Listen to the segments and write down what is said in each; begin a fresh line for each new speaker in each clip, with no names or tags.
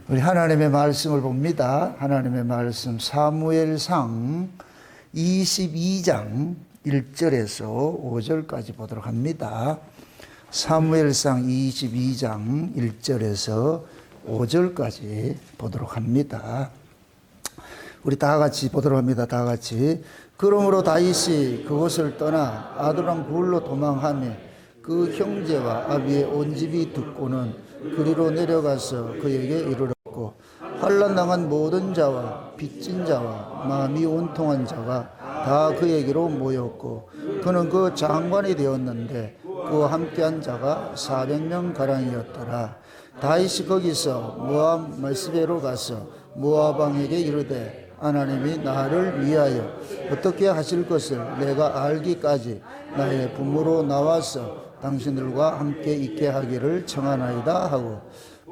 우리 하나님의 말씀을 봅니다. 하나님의 말씀 사무엘상 22장 1절에서 5절까지 보도록 합니다. 사무엘상 22장 1절에서 5절까지 보도록 합니다. 우리 다 같이 보도록 합니다. 다 같이. 그러므로 다윗이 그곳을 떠나 아두람 굴로 도망하며 그 형제와 아비의 온 집이 듣고는 그리로 내려가서 그에게 이르렀고, 환난당한 모든 자와 빚진 자와 마음이 온통한 자가 다 그에게로 모였고, 그는 그 장관이 되었는데 그와 함께한 자가 400명 가량이었더라. 다윗이 거기서 모압 말스베로 가서 모압 왕에게 이르되, 하나님이 나를 위하여 어떻게 하실 것을 내가 알기까지 나의 부모로 나와서 당신들과 함께 있게 하기를 청하나이다 하고,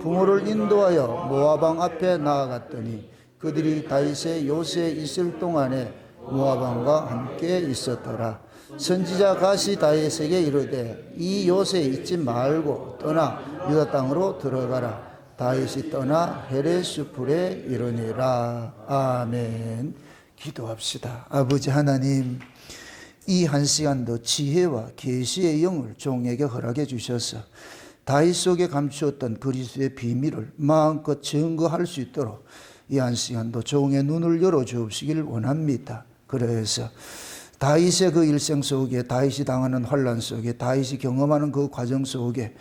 부모를 인도하여 모압 왕 앞에 나아갔더니 그들이 다윗의 요새에 있을 동안에 모압 왕과 함께 있었더라. 선지자 갓이 다윗에게 이르되, 이 요새에 있지 말고 떠나 유다 땅으로 들어가라. 다윗이 떠나 헤레스풀에 이르니라. 아멘. 기도합시다. 아버지 하나님, 이 한 시간도 지혜와 계시의 영을 종에게 허락해 주셔서 다윗 속에 감추었던 그리스도의 비밀을 마음껏 증거할 수 있도록 이 한 시간도 종의 눈을 열어 주옵시길 원합니다. 그래서 다윗의 그 일생 속에, 다윗이 당하는 환난 속에, 다윗이 경험하는 그 과정 속에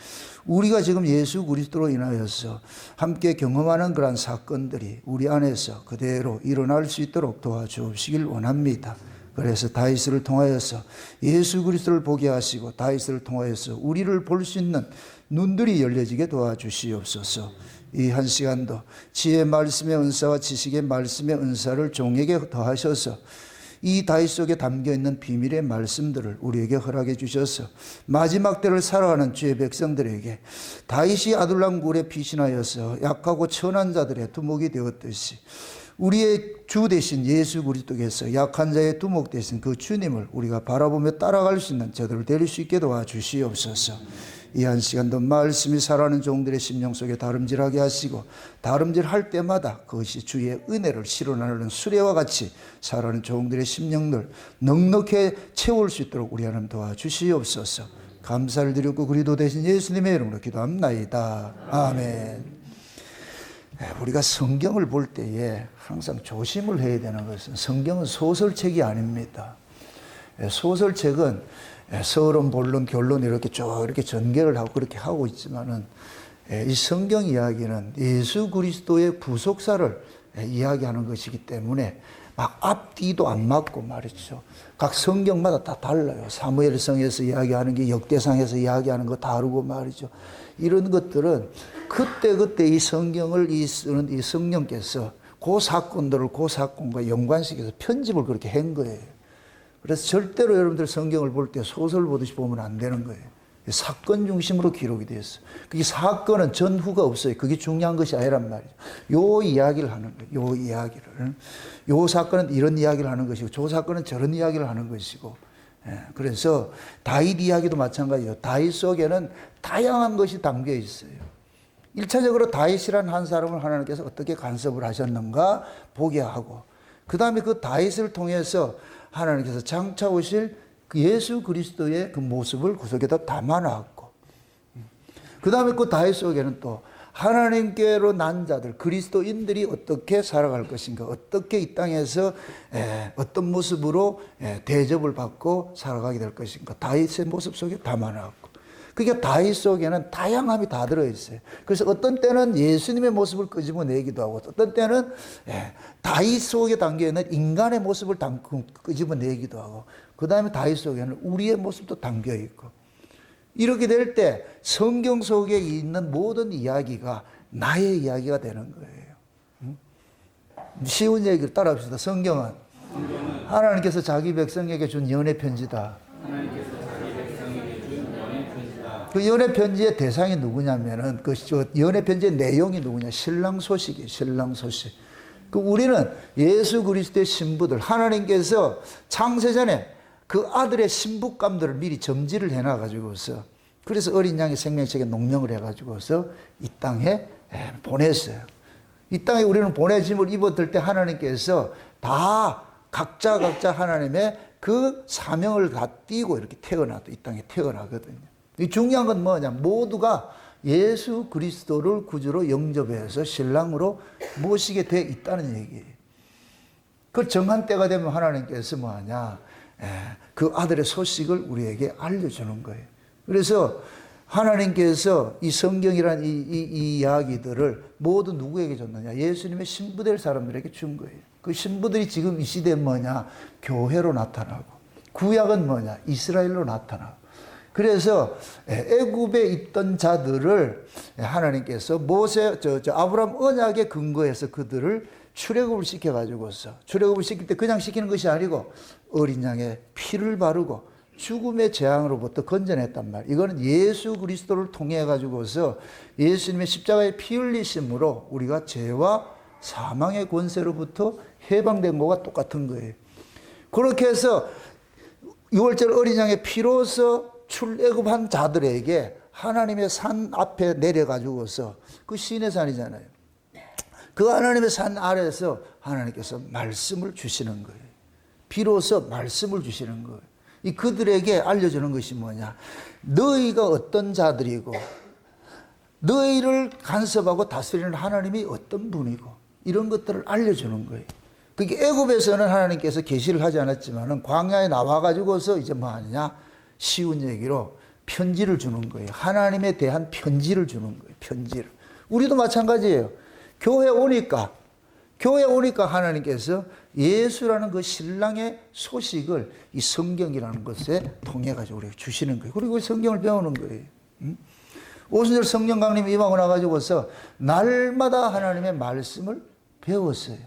우리가 지금 예수 그리스도로 인하여서 함께 경험하는 그러한 사건들이 우리 안에서 그대로 일어날 수 있도록 도와주옵시길 원합니다. 그래서 다윗을 통하여서 예수 그리스도를 보게 하시고, 다윗을 통하여서 우리를 볼 수 있는 눈들이 열려지게 도와주시옵소서. 이 한 시간도 지혜의 말씀의 은사와 지식의 말씀의 은사를 종에게 더하셔서 이 다윗 속에 담겨있는 비밀의 말씀들을 우리에게 허락해 주셔서 마지막 때를 살아가는 주의 백성들에게 다윗이 아둘람 굴에 피신하여서 약하고 천한 자들의 두목이 되었듯이 우리의 주 대신 예수 그리스도께서 약한 자의 두목 되신 그 주님을 우리가 바라보며 따라갈 수 있는 저들을 데릴 수 있게 도와주시옵소서. 이 한 시간도 말씀이 살아가는 종들의 심령 속에 다름질하게 하시고, 다름질할 때마다 그것이 주의 은혜를 실현하는 수레와 같이 살아가는 종들의 심령들 넉넉히 채울 수 있도록 우리 하나님 도와주시옵소서. 감사를 드렸고 그리스도 대신 예수님의 이름으로 기도합나이다. 아멘. 우리가 성경을 볼 때에 항상 조심을 해야 되는 것은, 성경은 소설책이 아닙니다. 소설책은 서론, 본론, 결론 이렇게 쭉 이렇게 전개를 하고 그렇게 하고 있지만은, 이 성경 이야기는 예수 그리스도의 구속사를 이야기하는 것이기 때문에 막 앞뒤도 안 맞고 말이죠. 각 성경마다 다 달라요. 사무엘성에서 이야기하는 게 역대상에서 이야기하는 거 다르고 말이죠. 이런 것들은 그때 이 성경을 쓰는 이 성령께서 그 사건들을 그 사건과 연관시켜서 편집을 그렇게 한 거예요. 그래서 절대로 여러분들 성경을 볼 때 소설 보듯이 보면 안 되는 거예요. 사건 중심으로 기록이 되어 있어요. 그게 사건은 전후가 없어요. 그게 중요한 것이 아니란 말이죠. 요 이야기를 하는 거예요. 요 이야기를. 요 사건은 이런 이야기를 하는 것이고, 저 사건은 저런 이야기를 하는 것이고. 그래서 다윗 이야기도 마찬가지예요. 다윗 속에는 다양한 것이 담겨 있어요. 1차적으로 다윗이란 한 사람을 하나님께서 어떻게 간섭을 하셨는가 보게 하고, 그 다음에 그 다윗을 통해서 하나님께서 장차 오실 그 예수 그리스도의 그 모습을 그 속에다 담아놨고, 그 다음에 그 다윗 속에는 또 하나님께로 난 자들, 그리스도인들이 어떻게 살아갈 것인가, 어떻게 이 땅에서 어떤 모습으로 대접을 받고 살아가게 될 것인가, 다윗의 모습 속에 담아놨고, 그게 다윗 속에는 다양함이 다 들어있어요. 그래서 어떤 때는 예수님의 모습을 끄집어내기도 하고, 어떤 때는 다윗 속에 담겨있는 인간의 모습을 끄집어내기도 하고, 그 다음에 다윗 속에는 우리의 모습도 담겨있고, 이렇게 될 때 성경 속에 있는 모든 이야기가 나의 이야기가 되는 거예요. 쉬운 얘기를 따라합시다. 성경은 하나님께서 자기 백성에게 준 연애 편지다. 그 연애 편지의 대상이 누구냐면은, 그 연애 편지의 내용이 누구냐? 신랑 소식이에요. 신랑 소식. 그 우리는 예수 그리스도의 신부들, 하나님께서 창세전에 그 아들의 신부감들을 미리 점지를 해놔가지고서, 그래서 어린 양의 생명책에 농명을 해가지고서 이 땅에 보냈어요. 이 땅에 우리는 보내짐을 입었을 때 하나님께서 다 각자 하나님의 그 사명을 다 띠고 이렇게 태어나도 이 땅에 태어나거든요. 이 중요한 건 뭐냐? 모두가 예수 그리스도를 구주로 영접해서 신랑으로 모시게 돼 있다는 얘기예요. 그 정한 때가 되면 하나님께서 뭐하냐? 그 아들의 소식을 우리에게 알려주는 거예요. 그래서 하나님께서 이 성경이란 이 이야기들을 모두 누구에게 줬느냐? 예수님의 신부될 사람들에게 준 거예요. 그 신부들이 지금 이 시대에 뭐냐? 교회로 나타나고, 구약은 뭐냐? 이스라엘로 나타나고. 그래서 애굽에 있던 자들을 하나님께서 아브라함 언약에 근거해서 그들을 출애굽을 시켜가지고서, 출애굽을 시킬 때 그냥 시키는 것이 아니고 어린 양의 피를 바르고 죽음의 재앙으로부터 건져냈단 말이에요. 이거는 예수 그리스도를 통해 가지고서 예수님의 십자가의 피 흘리심으로 우리가 죄와 사망의 권세로부터 해방된 거가 똑같은 거예요. 그렇게 해서 6월절 어린 양의 피로서 출애굽한 자들에게 하나님의 산 앞에 내려가지고서, 그 시내 산이잖아요. 그 하나님의 산 아래에서 하나님께서 말씀을 주시는 거예요. 비로소 말씀을 주시는 거예요. 이 그들에게 알려주는 것이 뭐냐? 너희가 어떤 자들이고, 너희를 간섭하고 다스리는 하나님이 어떤 분이고, 이런 것들을 알려주는 거예요. 그게 애굽에서는 하나님께서 계시를 하지 않았지만은 광야에 나와가지고서 이제 뭐 하느냐? 쉬운 얘기로 편지를 주는 거예요. 하나님에 대한 편지를 주는 거예요. 편지를. 우리도 마찬가지예요. 교회 오니까 하나님께서 예수라는 그 신랑의 소식을 이 성경이라는 것에 통해 가지고 우리에게 주시는 거예요. 그리고 성경을 배우는 거예요. 오순절 성령 강림 임하고 나가지고서 날마다 하나님의 말씀을 배웠어요.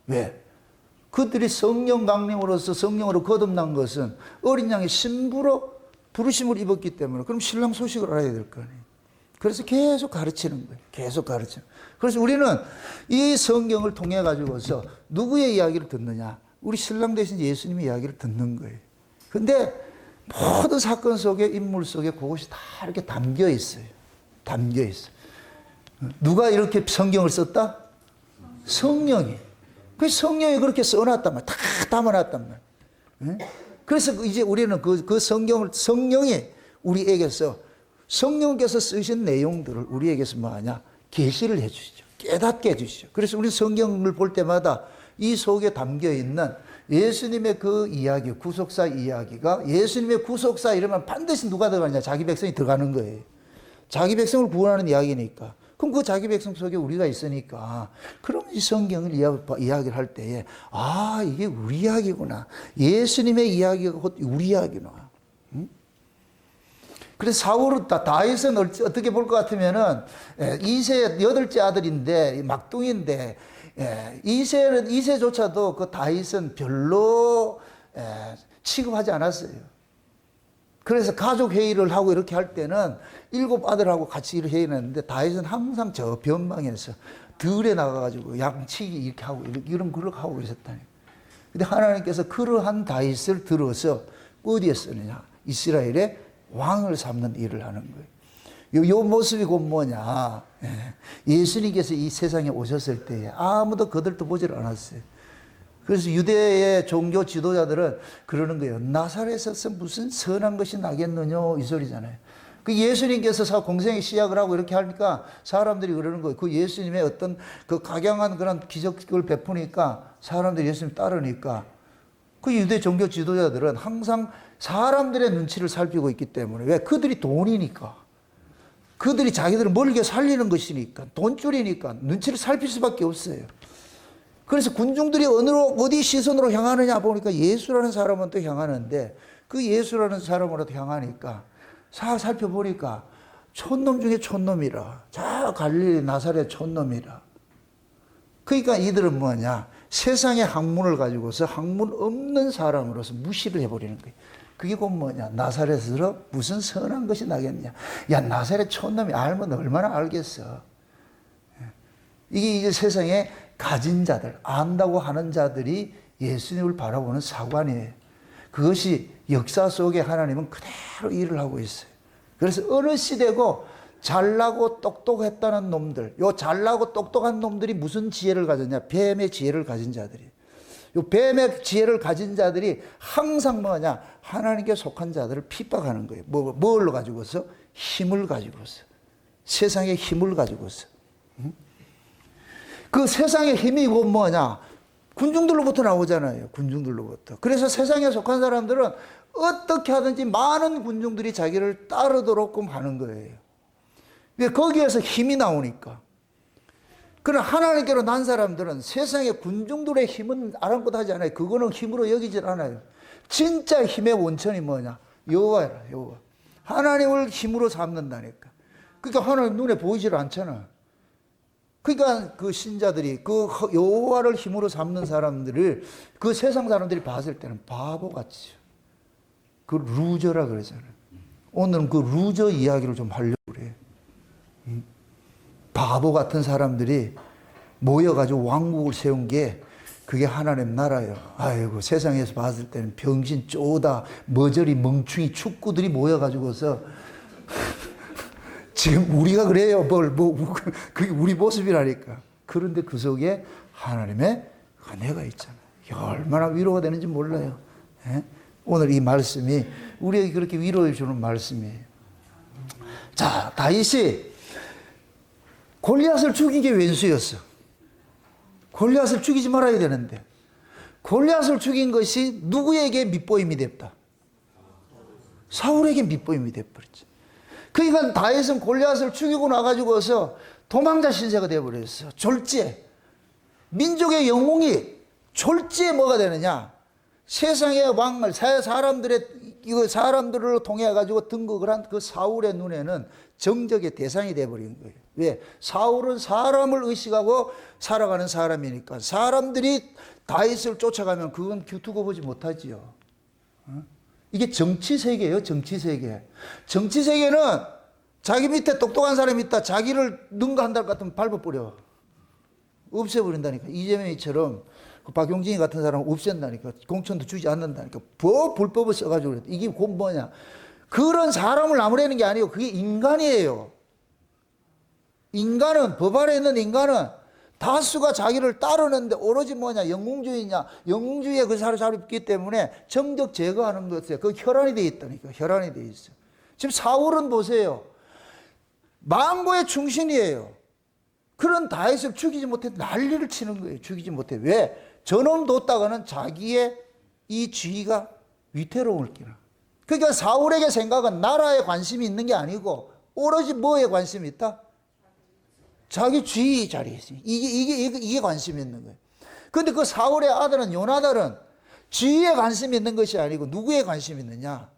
왜? 그들이 성령 강림으로서 성령으로 거듭난 것은 어린 양의 신부로 부르심을 입었기 때문에, 그럼 신랑 소식을 알아야 될 거 아니에요. 그래서 계속 가르치는 거예요. 계속 가르치는. 그래서 우리는 이 성경을 통해 가지고서 누구의 이야기를 듣느냐? 우리 신랑 대신 예수님의 이야기를 듣는 거예요. 근데 모든 사건 속에, 인물 속에 그것이 다 이렇게 담겨 있어요. 담겨 있어요. 누가 이렇게 성경을 썼다? 성령이. 그 성령이 그렇게 써놨단 말이야. 다 담아놨단 말이야. 그래서 이제 우리는 그 성령이 우리에게서, 성령께서 쓰신 내용들을 우리에게서 뭐하냐? 계시를 해주시죠. 깨닫게 해주시죠. 그래서 우리 성경을 볼 때마다 이 속에 담겨 있는 예수님의 그 이야기, 구속사 이야기가, 예수님의 구속사 이러면 반드시 누가 들어가느냐? 자기 백성이 들어가는 거예요. 자기 백성을 구원하는 이야기니까. 그럼 그 자기 백성 속에 우리가 있으니까, 그럼 이 성경을 이야기를 할 때에, 아, 이게 우리 이야기구나. 예수님의 이야기가 곧 우리 이야기구나. 그래서 사울은 다윗은 어떻게 볼 것 같으면은, 이세 8째 아들인데, 막둥인데, 이세조차도 그 다윗은 별로 취급하지 않았어요. 그래서 가족 회의를 하고 이렇게 할 때는 7 아들하고 같이 회의를 했는데, 다윗은 항상 저 변방에서 들에 나가가지고 양치기 이렇게 하고, 이런 그렇게 하고 있었다니. 근데 하나님께서 그러한 다윗을 들어서 어디에 쓰느냐? 이스라엘의 왕을 삼는 일을 하는 거예요. 요 모습이 곧 뭐냐? 예수님께서 이 세상에 오셨을 때에 아무도 거들떠 보질 않았어요. 그래서 유대의 종교 지도자들은 그러는 거예요. 나사렛에서 무슨 선한 것이 나겠느냐, 이 소리잖아요. 그 예수님께서 공생의 시작을 하고 이렇게 하니까 사람들이 그러는 거예요. 그 예수님의 어떤 그 각양한 그런 기적을 베푸니까 사람들이 예수님 따르니까, 그 유대 종교 지도자들은 항상 사람들의 눈치를 살피고 있기 때문에, 왜? 그들이 돈이니까. 그들이 자기들을 멀게 살리는 것이니까, 돈줄이니까 눈치를 살필 수밖에 없어요. 그래서 군중들이 어디 시선으로 향하느냐 보니까 예수라는 사람한테 향하는데, 그 예수라는 사람으로도 향하니까 살펴보니까 촌놈 중에 촌놈이라. 저 갈릴리 나사렛 촌놈이라. 그러니까 이들은 뭐냐? 세상의 학문을 가지고서 학문 없는 사람으로서 무시를 해버리는 거예요. 그게 곧 뭐냐? 나사렛으로 무슨 선한 것이 나겠냐? 야, 나사렛 촌놈이 알면 얼마나 알겠어. 이게 이제 세상에 가진 자들, 안다고 하는 자들이 예수님을 바라보는 사관이에요. 그것이 역사 속에 하나님은 그대로 일을 하고 있어요. 그래서 어느 시대고 잘나고 똑똑했다는 놈들, 요 잘나고 똑똑한 놈들이 무슨 지혜를 가졌냐? 뱀의 지혜를 가진 자들이. 요 뱀의 지혜를 가진 자들이 항상 뭐냐? 하나님께 속한 자들을 핍박하는 거예요. 뭘로 가지고서? 힘을 가지고서. 세상의 힘을 가지고서. 그 세상의 힘이 곧 뭐냐? 군중들로부터 나오잖아요. 군중들로부터. 그래서 세상에 속한 사람들은 어떻게 하든지 많은 군중들이 자기를 따르도록 하는 거예요. 거기에서 힘이 나오니까. 그러나 하나님께로 난 사람들은 세상의 군중들의 힘은 아랑곳하지 않아요. 그거는 힘으로 여기질 않아요. 진짜 힘의 원천이 뭐냐? 여호와라, 여호와. 하나님을 힘으로 삼는다니까. 그러니까 하나님 눈에 보이질 않잖아. 그러니까 그 신자들이 그 여호와를 힘으로 삼는 사람들을 그 세상 사람들이 봤을 때는 바보같이, 그 루저라 그러잖아요. 오늘은 그 루저 이야기를 좀 하려고 그래요. 바보 같은 사람들이 모여가지고 왕국을 세운 게 그게 하나님 나라예요. 아이고, 세상에서 봤을 때는 병신 쪼다 머저리 멍충이 축구들이 모여가지고서 지금 우리가 그래요. 그게 우리 모습이라니까. 그런데 그 속에 하나님의 은혜가 있잖아요. 얼마나 위로가 되는지 몰라요. 예? 오늘 이 말씀이 우리에게 그렇게 위로해 주는 말씀이에요. 자, 다윗이 골리앗을 죽인 게 왼수였어. 골리앗을 죽이지 말아야 되는데 골리앗을 죽인 것이 누구에게 밑보임이 됐다? 사울에게 밑보임이 돼버렸지. 그러니까 다윗은 골리앗을 죽이고 나가지고서 도망자 신세가 되어버렸어. 졸지에. 민족의 영웅이 졸지에 뭐가 되느냐? 세상의 왕을, 사람들을 통해가지고 등극을 한 그 사울의 눈에는 정적의 대상이 되어버린 거예요. 왜? 사울은 사람을 의식하고 살아가는 사람이니까 사람들이 다윗을 쫓아가면 그건 두고 보지 못하지요. 이게 정치 세계예요, 정치 세계. 정치 세계는 자기 밑에 똑똑한 사람이 있다. 자기를 능가한다 같으면 밟아버려. 없애버린다니까. 이재명이처럼 그 박용진이 같은 사람을 없앤다니까. 공천도 주지 않는다니까. 불법을 써가지고 그래. 이게 곧 뭐냐. 그런 사람을 나무라는 게 아니고 그게 인간이에요. 인간은, 법 아래 있는 인간은 다수가 자기를 따르는데 오로지 뭐냐, 영웅주의냐, 영웅주의에 그 사로잡기 때문에 정적 제거하는 것에 그 혈안이 되어 있다니까. 혈안이 되어 있어요. 지금 사울은 보세요. 망고의 충신이에요. 그런 다윗을 죽이지 못해 난리를 치는 거예요. 죽이지 못해. 왜? 저놈 뒀다가는 자기의 이 주의가 위태로움을 끼나. 그러니까 사울에게 생각은 나라에 관심이 있는 게 아니고 오로지 뭐에 관심이 있다? 자기 주의 자리에 있어요. 이게 관심이 있는 거예요. 그런데 그 사울의 아들은 요나단은 주의에 관심이 있는 것이 아니고 누구에 관심이 있느냐?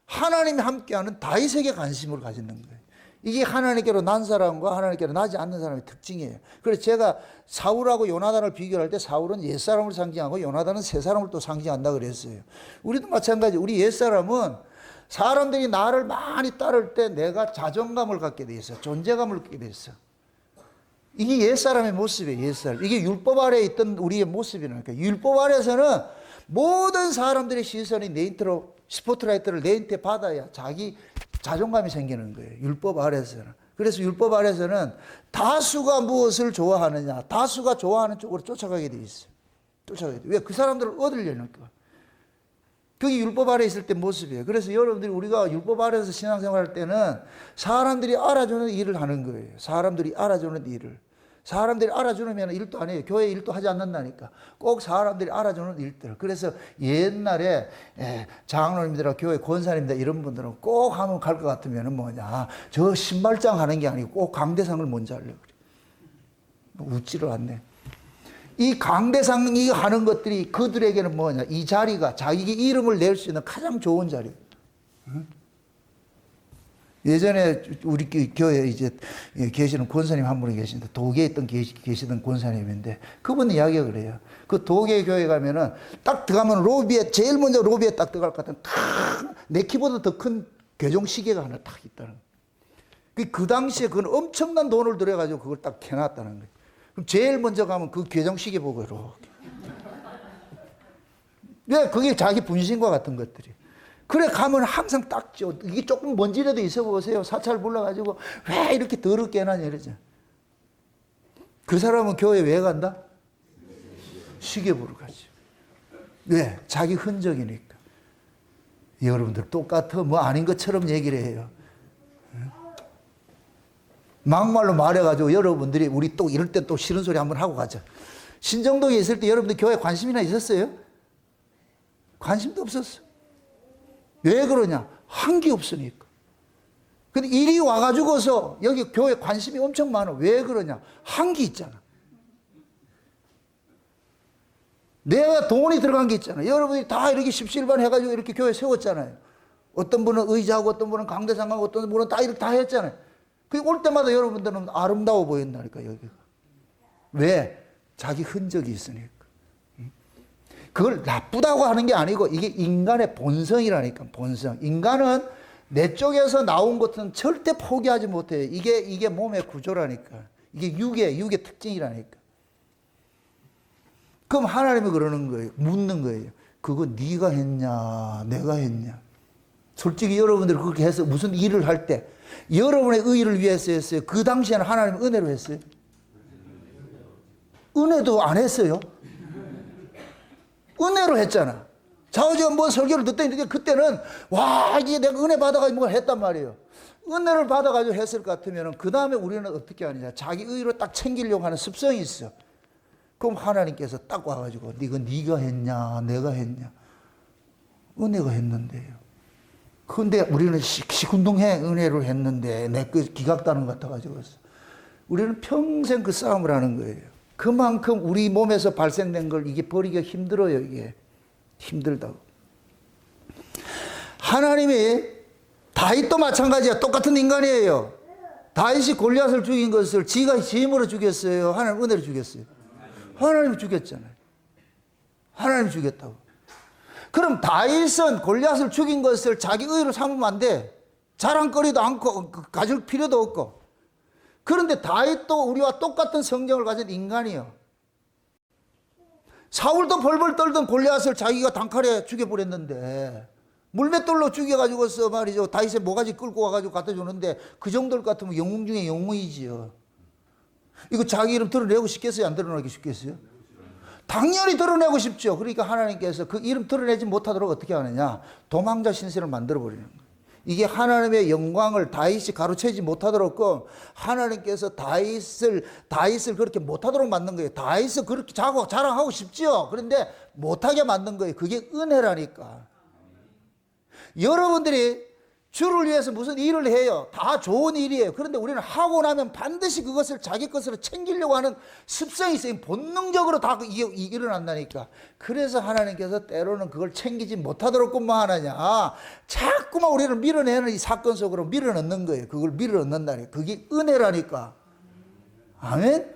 하나님이 함께하는 다윗에게 관심을 가지는 거예요. 이게 하나님께로 난 사람과 하나님께로 나지 않는 사람의 특징이에요. 그래서 제가 사울하고 요나단을 비교할 때 사울은 옛사람을 상징하고 요나단은 새사람을 또 상징한다 그랬어요. 우리도 마찬가지. 우리 옛사람은 사람들이 나를 많이 따를 때 내가 자존감을 갖게 돼 있어. 존재감을 갖게 돼 있어. 이게 옛사람의 모습이에요. 옛사람. 이게 율법 아래에 있던 우리의 모습이라니까. 율법 아래에서는 모든 사람들의 시선이 내인트로 스포트라이트를 내인테 받아야 자기 자존감이 생기는 거예요. 율법 아래에서는. 그래서 율법 아래에서는 다수가 무엇을 좋아하느냐, 다수가 좋아하는 쪽으로 쫓아가게 돼 있어요. 쫓아가게 돼. 왜? 그 사람들을 얻으려니까. 그게 율법 아래에 있을 때 모습이에요. 그래서 여러분들이 우리가 율법 아래에서 신앙생활 할 때는 사람들이 알아주는 일을 하는 거예요. 사람들이 알아주는 일을. 사람들이 알아주면 일도 안 해요. 교회 일도 하지 않는다니까. 꼭 사람들이 알아주는 일들. 그래서 옛날에 장로님들하고 교회 권사님들 이런 분들은 꼭 하면 갈 것 같으면 뭐냐. 저 신발장 하는 게 아니고 꼭 강대상을 먼저 하려고 그래. 웃지를 않네. 이 강대상이 하는 것들이 그들에게는 뭐냐. 이 자리가 자기 이름을 낼 수 있는 가장 좋은 자리. 응? 예전에 우리 교회에 이제 계시는 권사님 한 분이 계신데 도계에 있던 계시던 권사님인데 그분 이야기가 그래요. 그 도계 교회 가면은 딱 들어가면 로비에 제일 먼저 로비에 딱 들어갈 것 같은 내 키보다 더 큰 교정 시계가 하나 딱 있다는 거예요. 그 당시에 그건 엄청난 돈을 들여가지고 그걸 딱 해놨다는 거예요. 그럼 제일 먼저 가면 그 교정 시계 보고 이렇게. 왜? 그게 자기 분신과 같은 것들이. 그래 가면 항상 닦죠. 이게 조금 먼지라도 있어 보세요. 사찰 불러가지고 왜 이렇게 더럽게 해놨냐 이러죠. 그 사람은 교회 왜 간다? 시계 보러 가죠. 왜? 자기 흔적이니까. 여러분들 똑같아. 뭐 아닌 것처럼 얘기를 해요. 막말로 말해가지고 여러분들이 우리 또 이럴 때 또 싫은 소리 한번 하고 가죠. 신정동에 있을 때 여러분들 교회 관심이나 있었어요? 관심도 없었어. 왜 그러냐? 한 게 없으니까. 근데 이리 와가지고서 여기 교회 관심이 엄청 많아. 왜 그러냐? 한 게 있잖아. 내가 돈이 들어간 게 있잖아. 여러분이 다 이렇게 십시일반 해가지고 이렇게 교회 세웠잖아요. 어떤 분은 의자하고 어떤 분은 강대상하고 어떤 분은 다 이렇게 다 했잖아요. 그 올 때마다 여러분들은 아름다워 보인다니까, 여기가. 왜? 자기 흔적이 있으니까. 그걸 나쁘다고 하는 게 아니고 이게 인간의 본성이라니까, 본성. 인간은 내 쪽에서 나온 것은 절대 포기하지 못해요. 이게 몸의 구조라니까. 이게 육의 특징이라니까. 그럼 하나님이 그러는 거예요. 묻는 거예요. 그거 네가 했냐, 내가 했냐. 솔직히 여러분들 그렇게 해서 무슨 일을 할 때 여러분의 의의를 위해서 했어요. 그 당시에는 하나님 은혜로 했어요. 은혜도 안 했어요. 은혜로 했잖아. 좌우지가 뭐 설교를 듣더니 그때는 와 이게 내가 은혜 받아가지고 뭘 했단 말이에요. 은혜를 받아가지고 했을 것 같으면 그 다음에 우리는 어떻게 하느냐. 자기 의의로 딱 챙기려고 하는 습성이 있어. 그럼 하나님께서 딱 와가지고 이거 네가 했냐 내가 했냐. 은혜가 했는데요. 그런데 우리는 시큰둥해 은혜를 했는데 내 그 기각다는 것 같아가지고 우리는 평생 그 싸움을 하는 거예요. 그만큼 우리 몸에서 발생된 걸 이게 버리기가 힘들어요. 이게 힘들다고. 하나님이 다윗도 마찬가지야. 똑같은 인간이에요. 다윗이 골리앗을 죽인 것을 지가 힘으로 죽였어요. 하나님 은혜로 죽였어요. 하나님이 죽였잖아요. 하나님이 죽였다고. 그럼 다윗은 골리앗을 죽인 것을 자기 의로 삼으면 안 돼. 자랑거리도 않고 가질 필요도 없고. 그런데 다윗도 우리와 똑같은 성경을 가진 인간이요. 사울도 벌벌 떨던 골리앗을 자기가 단칼에 죽여버렸는데 물맷돌로 죽여가지고서 말이죠. 다윗의 모가지 끌고 와가지고 갖다 주는데 그 정도를 같으면 영웅 중에 영웅이지요. 이거 자기 이름 드러내고 싶겠어요? 안 드러내기 싶겠어요? 당연히 드러내고 싶죠. 그러니까 하나님께서 그 이름 드러내지 못하도록 어떻게 하느냐. 도망자 신세를 만들어버리는 거예요. 이게 하나님의 영광을 다윗이 가로채지 못하도록 하나님께서 다윗을 그렇게 못하도록 만든 거예요. 다윗을 그렇게 자랑하고 싶죠. 그런데 못하게 만든 거예요. 그게 은혜라니까. 여러분들이 주를 위해서 무슨 일을 해요. 다 좋은 일이에요. 그런데 우리는 하고 나면 반드시 그것을 자기 것으로 챙기려고 하는 습성이 있어요. 본능적으로 다 이게 일어난다니까. 그래서 하나님께서 때로는 그걸 챙기지 못하도록만 하느냐. 자꾸만 우리를 밀어내는 이 사건 속으로 밀어넣는 거예요. 그걸 밀어넣는다니까. 그게 은혜라니까. 아멘?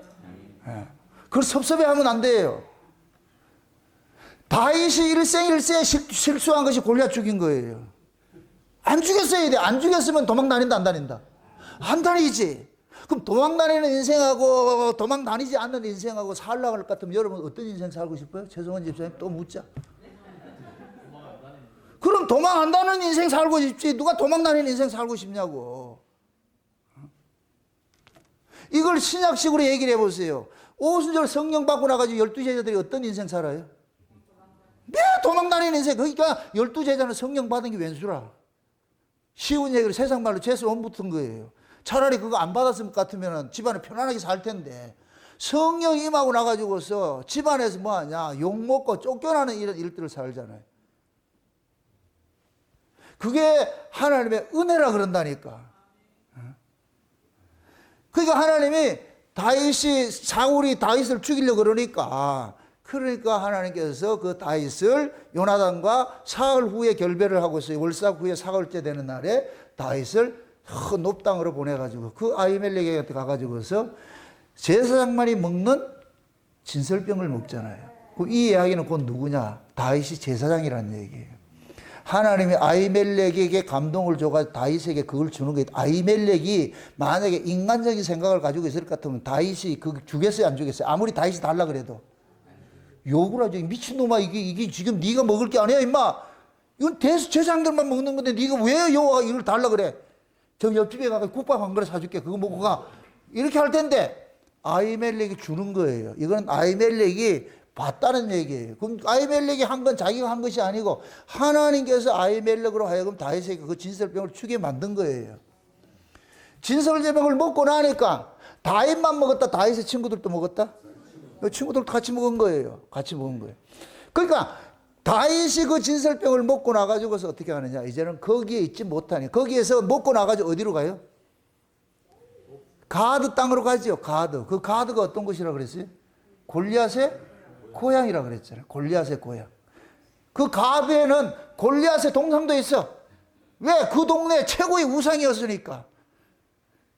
네. 그걸 섭섭해하면 안 돼요. 다윗이 일생일세 실수한 것이 골리앗 죽인 거예요. 안 죽였어야 돼. 안 죽였으면 도망 다닌다, 안 다닌다? 안 다니지. 그럼 도망 다니는 인생하고 도망 다니지 않는 인생하고 살라고 할 것 같으면 여러분 어떤 인생 살고 싶어요? 최성원 집사님 또 묻자. 그럼 도망 안 다니는 인생 살고 싶지. 누가 도망 다니는 인생 살고 싶냐고. 이걸 신약식으로 얘기를 해보세요. 오순절 성령 받고 나가지고 12제자들이 어떤 인생 살아요? 네, 도망 다니는 인생. 그러니까 12제자는 성령 받은 게 웬수라. 쉬운 얘기를 세상 말로 죄수 원 붙은 거예요. 차라리 그거 안 받았을 것 같으면 집안에 편안하게 살 텐데 성령 임하고 나가지고서 집안에서 뭐 하냐 욕먹고 쫓겨나는 이런 일들을 살잖아요. 그게 하나님의 은혜라 그런다니까. 그러니까 하나님이 사울이 다윗을 죽이려고 그러니까 하나님께서 그 다윗을 요나단과 사흘 후에 결별을 하고 있어요. 월삭 후에 사흘째 되는 날에 다윗을 높당으로 보내가지고 그 아히멜렉에게 가가지고서 제사장만이 먹는 진설병을 먹잖아요. 이 이야기는 곧 누구냐? 다윗이 제사장이라는 얘기예요. 하나님이 아히멜렉에게 감동을 줘가지고 다윗에게 그걸 주는 거예요. 아히멜렉이 만약에 인간적인 생각을 가지고 있을 것 같으면 다윗이 그 주겠어요, 안 주겠어요? 아무리 다윗이 달라 그래도. 욕을 하죠. 미친놈아, 이게 지금 네가 먹을 게 아니야, 임마. 이건 대제사장들만 먹는 건데 네가 왜 여호와가 이걸 달라 그래? 저 옆집에 가서 국밥 한 그릇 사줄게. 그거 먹고 가. 이렇게 할 텐데 아히멜렉이 주는 거예요. 이건 아히멜렉이 봤다는 얘기예요. 그럼 아히멜렉이 한 건 자기가 한 것이 아니고 하나님께서 아히멜렉으로 하여금 다윗에게 그 진설병을 주게 만든 거예요. 진설병을 먹고 나니까 다윗만 먹었다. 다윗의 친구들도 먹었다. 친구들도 같이 먹은 거예요. 같이 먹은 거예요. 그러니까 다윗이 그 진설병을 먹고 나가지고서 어떻게 하느냐. 이제는 거기에 있지 못하니. 거기에서 먹고 나가지고 어디로 가요? 가드 땅으로 가죠. 가드. 그 가드가 어떤 곳이라고 그랬어요? 골리앗의 고향이라고 그랬잖아요. 골리앗의 고향. 그 가드에는 골리앗의 동상도 있어. 왜? 그 동네 최고의 우상이었으니까.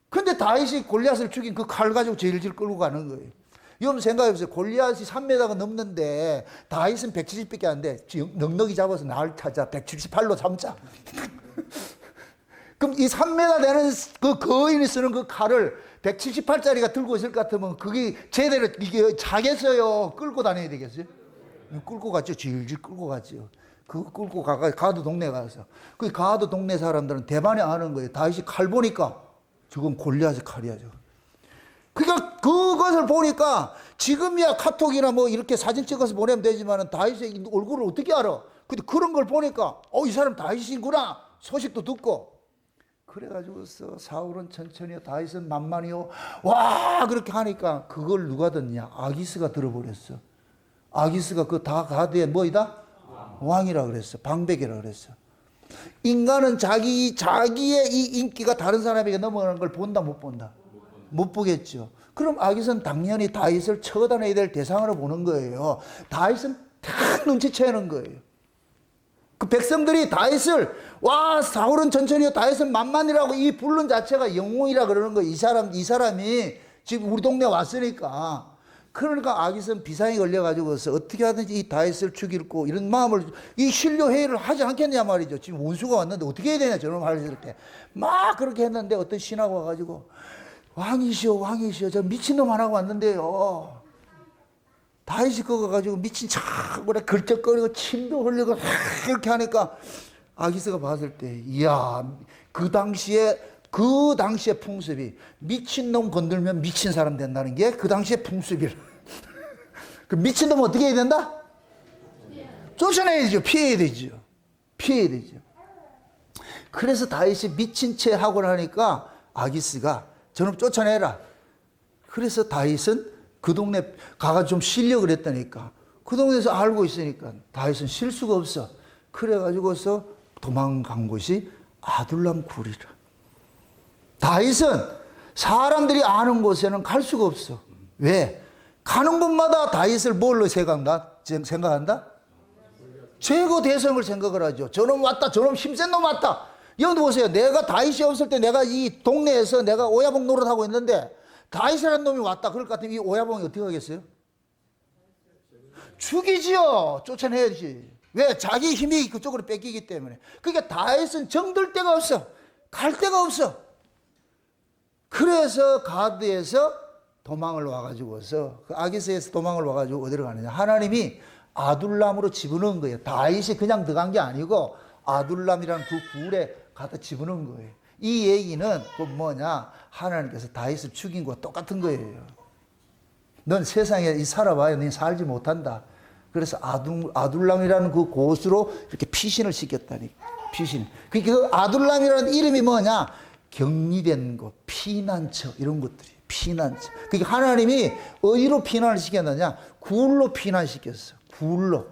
근데 다윗이 골리앗을 죽인 그 칼 가지고 질질 끌고 가는 거예요. 여러분 생각해보세요. 골리앗이 3m가 넘는데 다윗은 170밖에 안 돼. 넉넉히 잡아서 날 찾아 178로 삼자. 그럼 이 3m 되는 그 거인이 쓰는 그 칼을 178짜리가 들고 있을 것 같으면 그게 제대로 이게 자겠어요? 끌고 다녀야 되겠어요? 끌고 갔죠. 질질 끌고 갔죠. 그거 끌고 가드 동네 가서. 그 가드 동네 사람들은 대만에 아는 거예요. 다윗이 칼 보니까 저건 골리앗의 칼이야. 저거. 그러니까 그것을 보니까 지금이야 카톡이나 뭐 이렇게 사진 찍어서 보내면 되지만 다윗의 얼굴을 어떻게 알아? 근데 그런 걸 보니까 이 사람 다윗이구나 소식도 듣고 그래가지고서 사울은 천천히요 다윗은 만만히요 와 그렇게 하니까 그걸 누가 듣냐? 아기스가 들어버렸어. 아기스가 그 다 가드의 뭐이다? 왕이라 그랬어. 방백이라 그랬어. 인간은 자기의 이 인기가 다른 사람에게 넘어가는 걸 본다 못 본다? 못 보겠죠. 그럼 아기스는 당연히 다윗을 처단해야 될 대상으로 보는 거예요. 다윗은 탁 눈치채는 거예요. 그 백성들이 다윗을 와 사울은 천천히요 다윗은 만만이라고 이 부른 자체가 영웅이라 그러는 거예요. 이 사람이 지금 우리 동네 왔으니까. 그러니까 아기스는 비상이 걸려가지고서 어떻게 하든지 이 다윗을 죽이고 이런 마음을 이 신료 회의를 하지 않겠냐 말이죠. 지금 원수가 왔는데 어떻게 해야 되냐 저런 말을 했을 때 막 그렇게 했는데 어떤 신하가 와가지고 왕이시여 저 미친놈 하나가 왔는데요. 다윗이 그거 가지고 미친 척 그래 걸쩍거리고 침도 흘리고 이렇게 하니까 아기스가 봤을 때 이야 그 당시에 풍습이 미친놈 건들면 미친 사람 된다는 게 그 당시의 풍습이라. 그 미친놈 어떻게 해야 된다? 쫓아내야죠. 피해야 되죠. 피해야 되죠. 그래서 다윗이 미친 채 하고 나니까 아기스가 저놈 쫓아내라. 그래서 다윗은 그 동네 가가 좀 실력을 했다니까. 그 동네에서 알고 있으니까 다윗은 쉴 수가 없어. 그래가지고서 도망간 곳이 아둘람 굴이라. 다윗은 사람들이 아는 곳에는 갈 수가 없어. 왜? 가는 곳마다 다윗을 뭘로 생각한다? 최고 대성을 생각을 하죠. 저놈 왔다. 저놈 힘센 놈 왔다. 여기 보세요. 내가 다윗이 없을 때 내가 이 동네에서 내가 오야봉 노릇하고 있는데 다윗이라는 놈이 왔다. 그럴 것 같으면 이 오야봉이 어떻게 하겠어요? 죽이지요. 쫓아내야지. 왜? 자기 힘이 그쪽으로 뺏기기 때문에. 그러니까 다윗은 정들 데가 없어. 갈 데가 없어. 그래서 가드에서 도망을 와가지고서 그 아기스에서 도망을 와가지고 어디로 가느냐? 하나님이 아둘람으로 집어넣은 거예요. 다윗이 그냥 들어간 게 아니고 아둘람이라는 그 굴에 갖다 집어넣은 거예요. 이 얘기는 그 뭐냐? 하나님께서 다윗을 죽인 거와 똑같은 거예요. 넌 세상에 살아봐야 넌 살지 못한다. 그래서 아둘람이라는 그 곳으로 이렇게 피신을 시켰다니. 피신. 그 아둘람이라는 이름이 뭐냐? 격리된 곳, 피난처 이런 것들이 피난처. 그러니까 하나님이 어디로 피난을 시켰느냐? 굴로 피난시켰어. 굴로.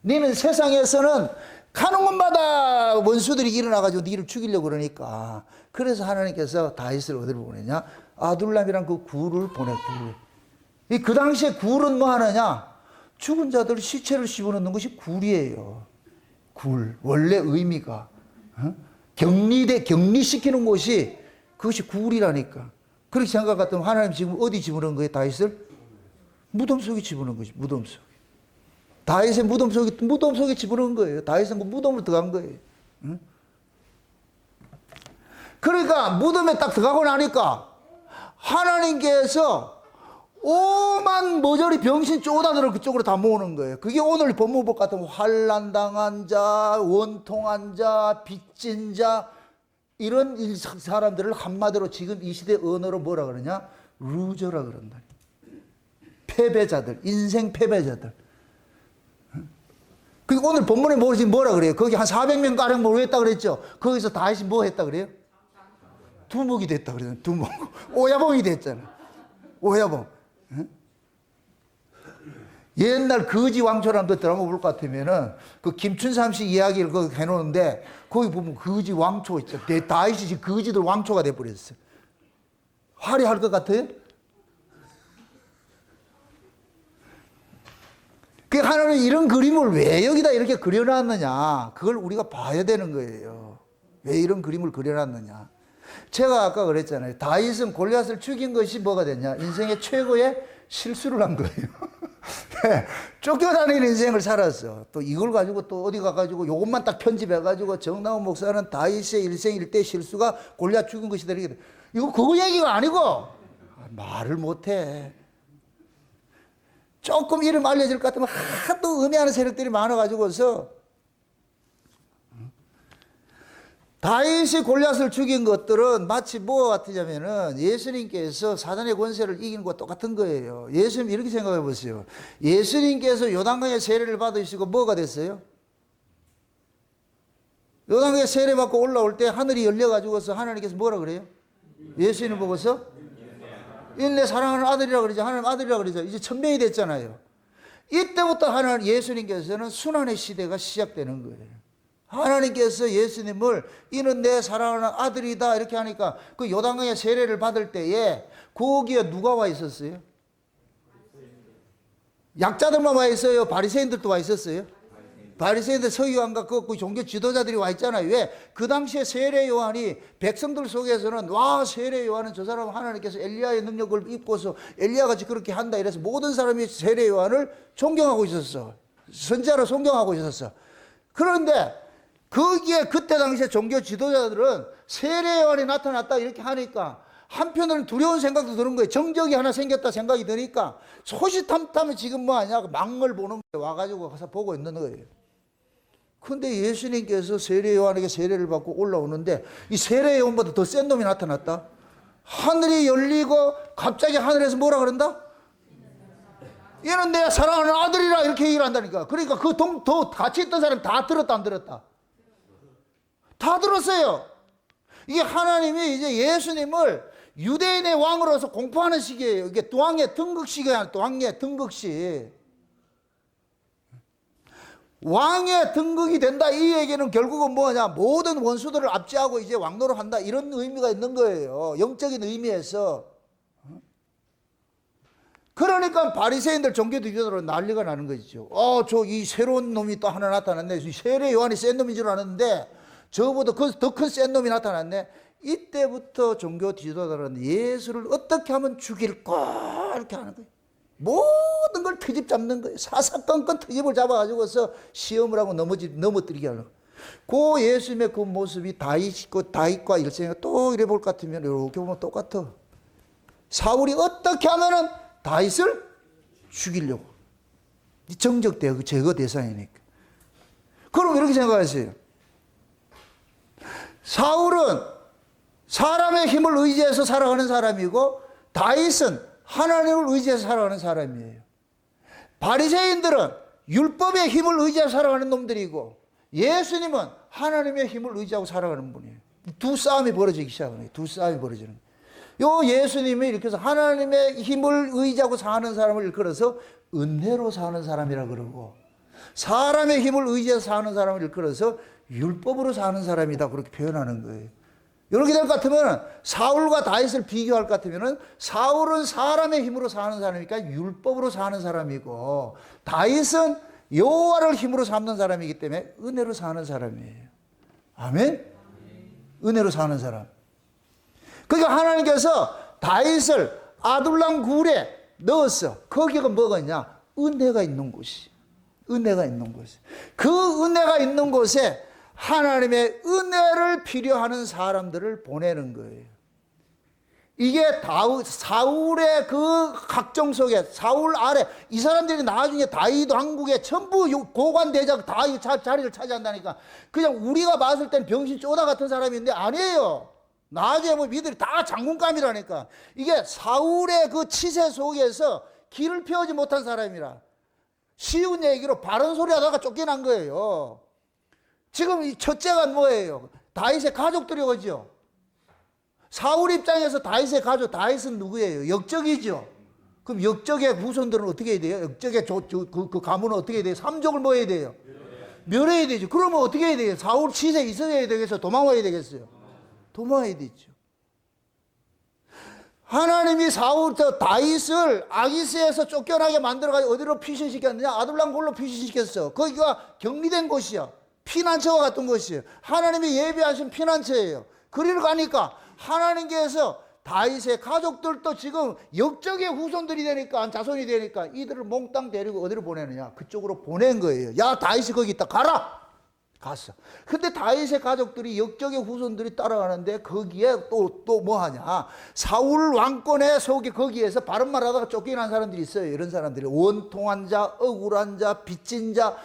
너는 세상에서는 가는 곳마다 원수들이 일어나가지고 너를 죽이려고 그러니까. 그래서 하나님께서 다윗을 어디로 보내냐? 아둘람이란 그 굴을 보내. 굴. 그 당시에 굴은 뭐 하느냐? 죽은 자들 시체를 씹어넣는 것이 굴이에요. 굴. 원래 의미가. 격리시키는 곳이 그것이 굴이라니까. 그렇게 생각 같으면 하나님 지금 어디 집어넣은 거예요? 다윗을? 무덤 속에 집어넣은 거지. 무덤 속에. 다윗의 무덤 속에 집어넣은 거예요. 다윗은 그 무덤으로 들어간 거예요. 응? 그러니까 무덤에 딱 들어가고 나니까 하나님께서 오만 모조리 병신 쪼다들을 그쪽으로 다 모으는 거예요. 그게 오늘 법무법 같은 환난당한 자, 원통한 자, 빚진 자, 이런 사람들을 한마디로 지금 이 시대 언어로 뭐라 그러냐? 루저라 그런다. 패배자들, 인생 패배자들. 그리고 오늘 본문에 뭐라 그래요? 거기 한 400명 가량 모였다 그랬죠? 거기서 다윗이 뭐 했다 그래요? 두목이 됐다 그래요. 두목. 오야봉이 됐잖아. 오야봉. 옛날 거지 왕초라는 거 드라마 볼 것 같으면은 그 김춘삼 씨 이야기를 거기 해놓는데 거기 보면 거지 왕초 있죠. 다윗이 지금 거지들 왕초가 돼버렸어요. 화려할 것 같아요? 그 하나는 이런 그림을 왜 여기다 이렇게 그려놨느냐? 그걸 우리가 봐야 되는 거예요. 왜 이런 그림을 그려놨느냐? 제가 아까 그랬잖아요. 다윗은 골리앗을 죽인 것이 뭐가 됐냐? 인생의 최고의 실수를 한 거예요. 쫓겨다니는 인생을 살았어. 또 이걸 가지고 또 어디 가가지고 요것만 딱 편집해가지고 정나훈 목사는 다윗의 일생 일대 실수가 골리앗 죽인 것이다. 이거 그거 얘기가 아니고 말을 못해. 조금 이름 알려질 것 같으면 하도 음해하는 세력들이 많아가지고서 다윗이 골리앗을 죽인 것들은 마치 뭐와 같으냐면은 예수님께서 사단의 권세를 이기는 것과 똑같은 거예요. 예수님 이렇게 생각해 보세요. 예수님께서 요단강의 세례를 받으시고 뭐가 됐어요? 요단강의 세례 받고 올라올 때 하늘이 열려가지고서 하나님께서 뭐라 그래요? 예수님을 보고서 내 사랑하는 아들이라 그러죠. 하나님 아들이라 그러죠. 이제 천명이 됐잖아요. 이때부터 하나님 예수님께서는 순환의 시대가 시작되는 거예요. 하나님께서 예수님을 이는 내 사랑하는 아들이다 이렇게 하니까 그 요단강의 세례를 받을 때에 거기에 누가 와 있었어요? 약자들만 와 있어요? 바리새인들도 와 있었어요? 바리새인들 서기관과 그 종교 지도자들이 와 있잖아요. 왜? 그 당시에 세례 요한이 백성들 속에서는 와 세례 요한은 저 사람 하나님께서 엘리야의 능력을 입고서 엘리야같이 그렇게 한다 이래서 모든 사람이 세례 요한을 존경하고 있었어. 선지자로 존경하고 있었어. 그런데 거기에 그때 당시에 종교 지도자들은 세례 요한이 나타났다 이렇게 하니까 한편으로는 두려운 생각도 드는 거예요. 정적이 하나 생겼다 생각이 드니까 소시탐탐 지금 뭐 하냐 망을 보는 거예요. 와가지고 가서 보고 있는 거예요. 근데 예수님께서 세례 요한에게 세례를 받고 올라오는데 이 세례 요한보다 더 센 놈이 나타났다. 하늘이 열리고 갑자기 하늘에서 뭐라 그런다? 얘는 내 사랑하는 아들이라 이렇게 얘기를 한다니까. 그러니까 그 더 같이 있던 사람 다 들었다 안 들었다? 다 들었어요. 이게 하나님이 이제 예수님을 유대인의 왕으로서 공포하는 시기예요. 이게 왕의 등극식이야. 왕의 등극식. 왕의 등극이 된다 이 얘기는 결국은 뭐냐? 모든 원수들을 압제하고 이제 왕노를 한다 이런 의미가 있는 거예요. 영적인 의미에서. 그러니까 바리새인들 종교지도자들은 난리가 나는 거죠. 저 이 새로운 놈이 또 하나 나타났네. 세례 요한이 센 놈인 줄 아는데 저보다 더 큰 센 놈이 나타났네. 이때부터 종교 지도자들은 예수를 어떻게 하면 죽일까 이렇게 하는 거예요. 모든 걸 트집 잡는 거예요. 사사건건 트집을 잡아가지고서 시험을 하고 넘어뜨리게 하려고. 그 예수님의 그 모습이 다윗과 일생에 또 이래 볼 것 같으면 이렇게 보면 똑같아. 사울이 어떻게 하면은 다윗을 죽이려고. 정적되고 제거 대상이니까. 그럼 이렇게 생각하세요. 사울은 사람의 힘을 의지해서 살아가는 사람이고 다윗은 하나님을 의지해서 살아가는 사람이에요. 바리새인들은 율법의 힘을 의지해서 살아가는 놈들이고 예수님은 하나님의 힘을 의지하고 살아가는 분이에요. 두 싸움이 벌어지기 시작하는 거예요. 두 싸움이 벌어지는 거예요. 요 예수님이 이렇게 해서 하나님의 힘을 의지하고 사는 사람을 일컬어서 은혜로 사는 사람이라 그러고 사람의 힘을 의지해서 사는 사람을 일컬어서 율법으로 사는 사람이다 그렇게 표현하는 거예요. 이렇게 될 것 같으면 사울과 다윗을 비교할 것 같으면 사울은 사람의 힘으로 사는 사람이니까 율법으로 사는 사람이고 다윗은 여호와를 힘으로 삼는 사람이기 때문에 은혜로 사는 사람이에요. 아멘? 은혜로 사는 사람. 그러니까 하나님께서 다윗을 아둘람 굴에 넣었어. 거기가 뭐가 있냐? 은혜가 있는 곳이. 은혜가 있는 곳. 그 은혜가 있는 곳에 하나님의 은혜를 필요하는 사람들을 보내는 거예요. 이게 사울의 그 각종 속에 사울 아래 이 사람들이 나중에 다윗 왕국에 전부 고관 대장 다 자리를 차지한다니까. 그냥 우리가 봤을 땐 병신 쪼다 같은 사람인데 아니에요. 나중에 뭐 미들이 다 장군감이라니까. 이게 사울의 그 치세 속에서 길을 펴지 못한 사람이라. 쉬운 얘기로 바른 소리 하다가 쫓겨난 거예요. 지금 이 첫째가 뭐예요? 다윗의 가족들이 오죠. 사울 입장에서 다윗의 가족, 다윗은 누구예요? 역적이죠. 그럼 역적의 후손들은 어떻게 해야 돼요? 역적의 그 가문은 어떻게 해야 돼요? 삼족을 뭐 해야 돼요? 멸해야 되죠. 그러면 어떻게 해야 돼요? 사울 치세 있어야 되겠어요? 도망와야 되겠어요? 도망와야 되죠. 하나님이 다윗을 아기스에서 쫓겨나게 만들어가지고 어디로 피신시켰느냐? 아둘람 골로 피신시켰어. 거기가 격리된 곳이야. 피난처와 같은 곳이에요. 하나님이 예비하신 피난처예요. 그리로 가니까 하나님께서 다윗의 가족들도 지금 역적의 후손들이 되니까, 자손이 되니까 이들을 몽땅 데리고 어디로 보내느냐? 그쪽으로 보낸 거예요. 야, 다윗이 거기 있다. 가라! 갔어. 근데 다윗의 가족들이 역적의 후손들이 따라가는데 거기에 또 뭐 하냐? 사울 왕권의 속에 거기에서 바른 말 하다가 쫓겨난 사람들이 있어요. 이런 사람들이 원통한 자, 억울한 자, 빚진 자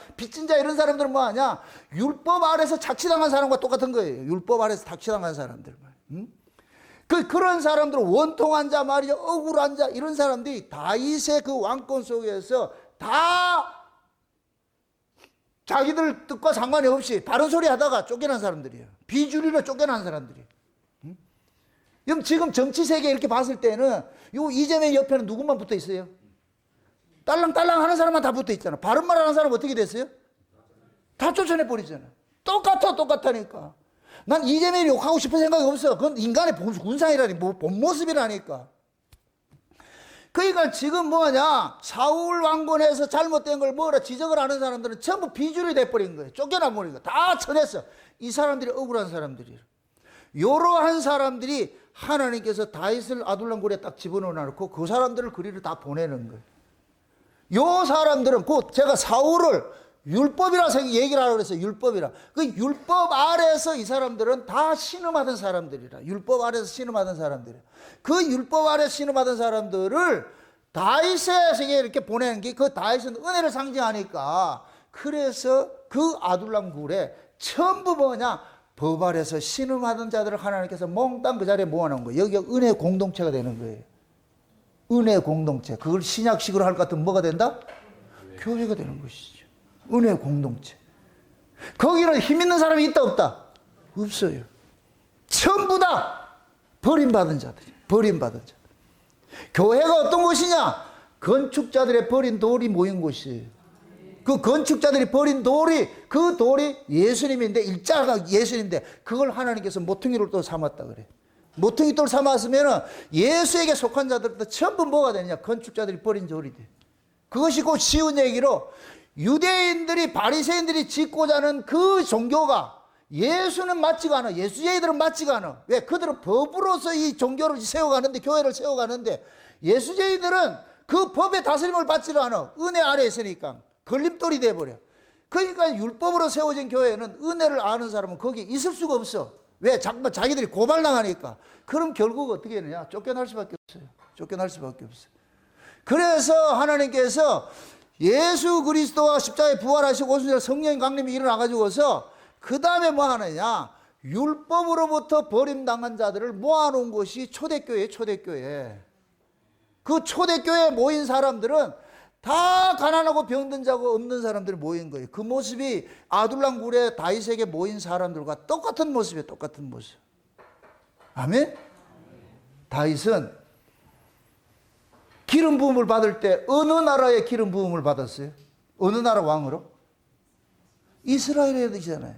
이런 사람들은 뭐 하냐? 율법 아래서 착취당한 사람과 똑같은 거예요. 율법 아래서 착취당한 사람들. 그런 사람들은 원통한 자 말이죠. 억울한 자 이런 사람들이 다윗의 그 왕권 속에서 다 자기들 뜻과 상관이 없이 바른 소리 하다가 쫓겨난 사람들이에요. 비주류로 쫓겨난 사람들이에요. 그럼 지금 정치 세계 이렇게 봤을 때는 요 이재명 옆에는 누구만 붙어 있어요? 딸랑딸랑 하는 사람만 다 붙어 있잖아. 바른 말 하는 사람 어떻게 됐어요? 다 쫓아내 버리잖아. 똑같다니까. 난 이재명이 욕하고 싶은 생각이 없어. 그건 인간의 군상이라니, 본 모습이라니까. 그러니까 지금 뭐냐, 사울 왕권에서 잘못된 걸 뭐라 지적을 하는 사람들은 전부 비주류 돼버린 거예요. 쫓겨나 버린 거예요. 다 쳐냈어. 이 사람들이 억울한 사람들이에요. 이러한 사람들이 하나님께서 다윗을 아둘람 굴에 딱 집어넣어 놓고 그 사람들을 그리로 다 보내는 거예요. 요 사람들은 곧 제가 사울을 율법이라 얘기를 하라고 그랬어요. 율법이라. 그 율법 아래에서 이 사람들은 다 신음하던 사람들이라. 율법 아래에서 신음하던 사람들이라. 그 율법 아래에서 신음하던 사람들을 다윗에게 이렇게 보내는 게 그 다윗은 은혜를 상징하니까 그래서 그 아둘람 굴에 전부 뭐냐? 법 아래에서 신음하던 자들을 하나님께서 몽땅 그 자리에 모아놓은 거예요. 여기가 은혜 공동체가 되는 거예요. 은혜 공동체. 그걸 신약식으로 할 것 같으면 뭐가 된다? 교회가 되는 것이죠. 은혜 공동체. 거기는 힘 있는 사람이 있다 없다? 없어요. 전부 다 버림받은 자들이. 버림받은 자들. 교회가 어떤 곳이냐? 건축자들의 버린 돌이 모인 곳이에요. 그 건축자들이 버린 돌이, 그 돌이 예수님인데, 일자가 예수님인데 그걸 하나님께서 모퉁이로 또 삼았다 그래. 모퉁이 돌 삼았으면 예수에게 속한 자들도 전부 뭐가 되느냐? 건축자들이 버린 돌이 돼. 그것이 곧 쉬운 얘기로 유대인들이, 바리새인들이 짓고자 하는 그 종교가 예수는 맞지가 않아. 예수제이들은 맞지가 않아. 왜? 그들은 법으로서 이 종교를 세워가는데, 교회를 세워가는데, 예수제이들은 그 법의 다스림을 받지를 않아. 은혜 아래에 있으니까 걸림돌이 돼버려. 그러니까 율법으로 세워진 교회는 은혜를 아는 사람은 거기에 있을 수가 없어. 왜? 자기들이 고발당하니까. 그럼 결국 어떻게 되느냐? 쫓겨날 수밖에 없어요. 쫓겨날 수밖에 없어요. 그래서 하나님께서 예수 그리스도와 십자가에 부활하시고 오순절 성령의 강림이 일어나가지고서 그 다음에 뭐 하느냐? 율법으로부터 버림당한 자들을 모아놓은 것이 초대교회예요. 초대교회. 그 초대교회에 모인 사람들은 다 가난하고 병든 자고 없는 사람들이 모인 거예요. 그 모습이 아둘람 굴에 다윗에게 모인 사람들과 똑같은 모습이에요. 똑같은 모습. 아멘? 다윗은 기름 부음을 받을 때 어느 나라의 기름 부음을 받았어요? 어느 나라 왕으로? 이스라엘이잖아요.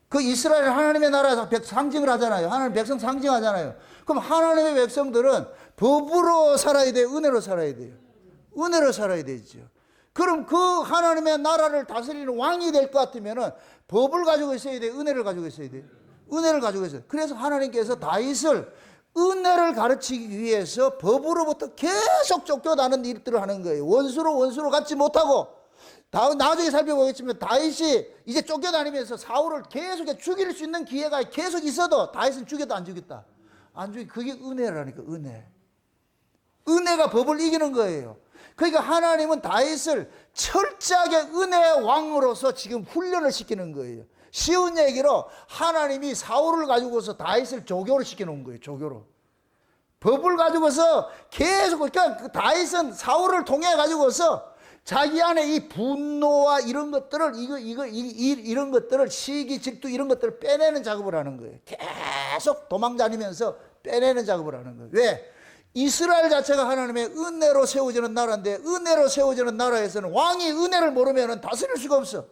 그 이스라엘 하나님의 나라에서 상징을 하잖아요. 하나님 백성 상징하잖아요. 그럼 하나님의 백성들은 법으로 살아야 돼요? 은혜로 살아야 돼요? 은혜로 살아야 되죠. 그럼 그 하나님의 나라를 다스리는 왕이 될 것 같으면 법을 가지고 있어야 돼요? 은혜를 가지고 있어야 돼요? 은혜를 가지고 있어요. 그래서 하나님께서 다윗을 은혜를 가르치기 위해서 법으로부터 계속 쫓겨나는 일들을 하는 거예요. 원수로 갖지 못하고, 나중에 살펴보겠지만 다윗이 이제 쫓겨다니면서 사울을 계속 죽일 수 있는 기회가 계속 있어도 다윗은 죽여도 안 죽였다. 안중에 그게 은혜라니까, 은혜. 은혜가 법을 이기는 거예요. 그러니까 하나님은 다윗을 철저하게 은혜의 왕으로서 지금 훈련을 시키는 거예요. 쉬운 얘기로 하나님이 사울을 가지고서 다윗을 조교를 시켜놓은 거예요. 조교로. 법을 가지고서 계속, 그러니까 그 다윗은 사울을 통해 가지고서 자기 안에 이 분노와 이런 것들을, 이런 것들을, 시기, 질투 이런 것들을 빼내는 작업을 하는 거예요. 계속 도망다니면서 빼내는 작업을 하는 거예요. 왜? 이스라엘 자체가 하나님의 은혜로 세워지는 나라인데, 은혜로 세워지는 나라에서는 왕이 은혜를 모르면 다스릴 수가 없어.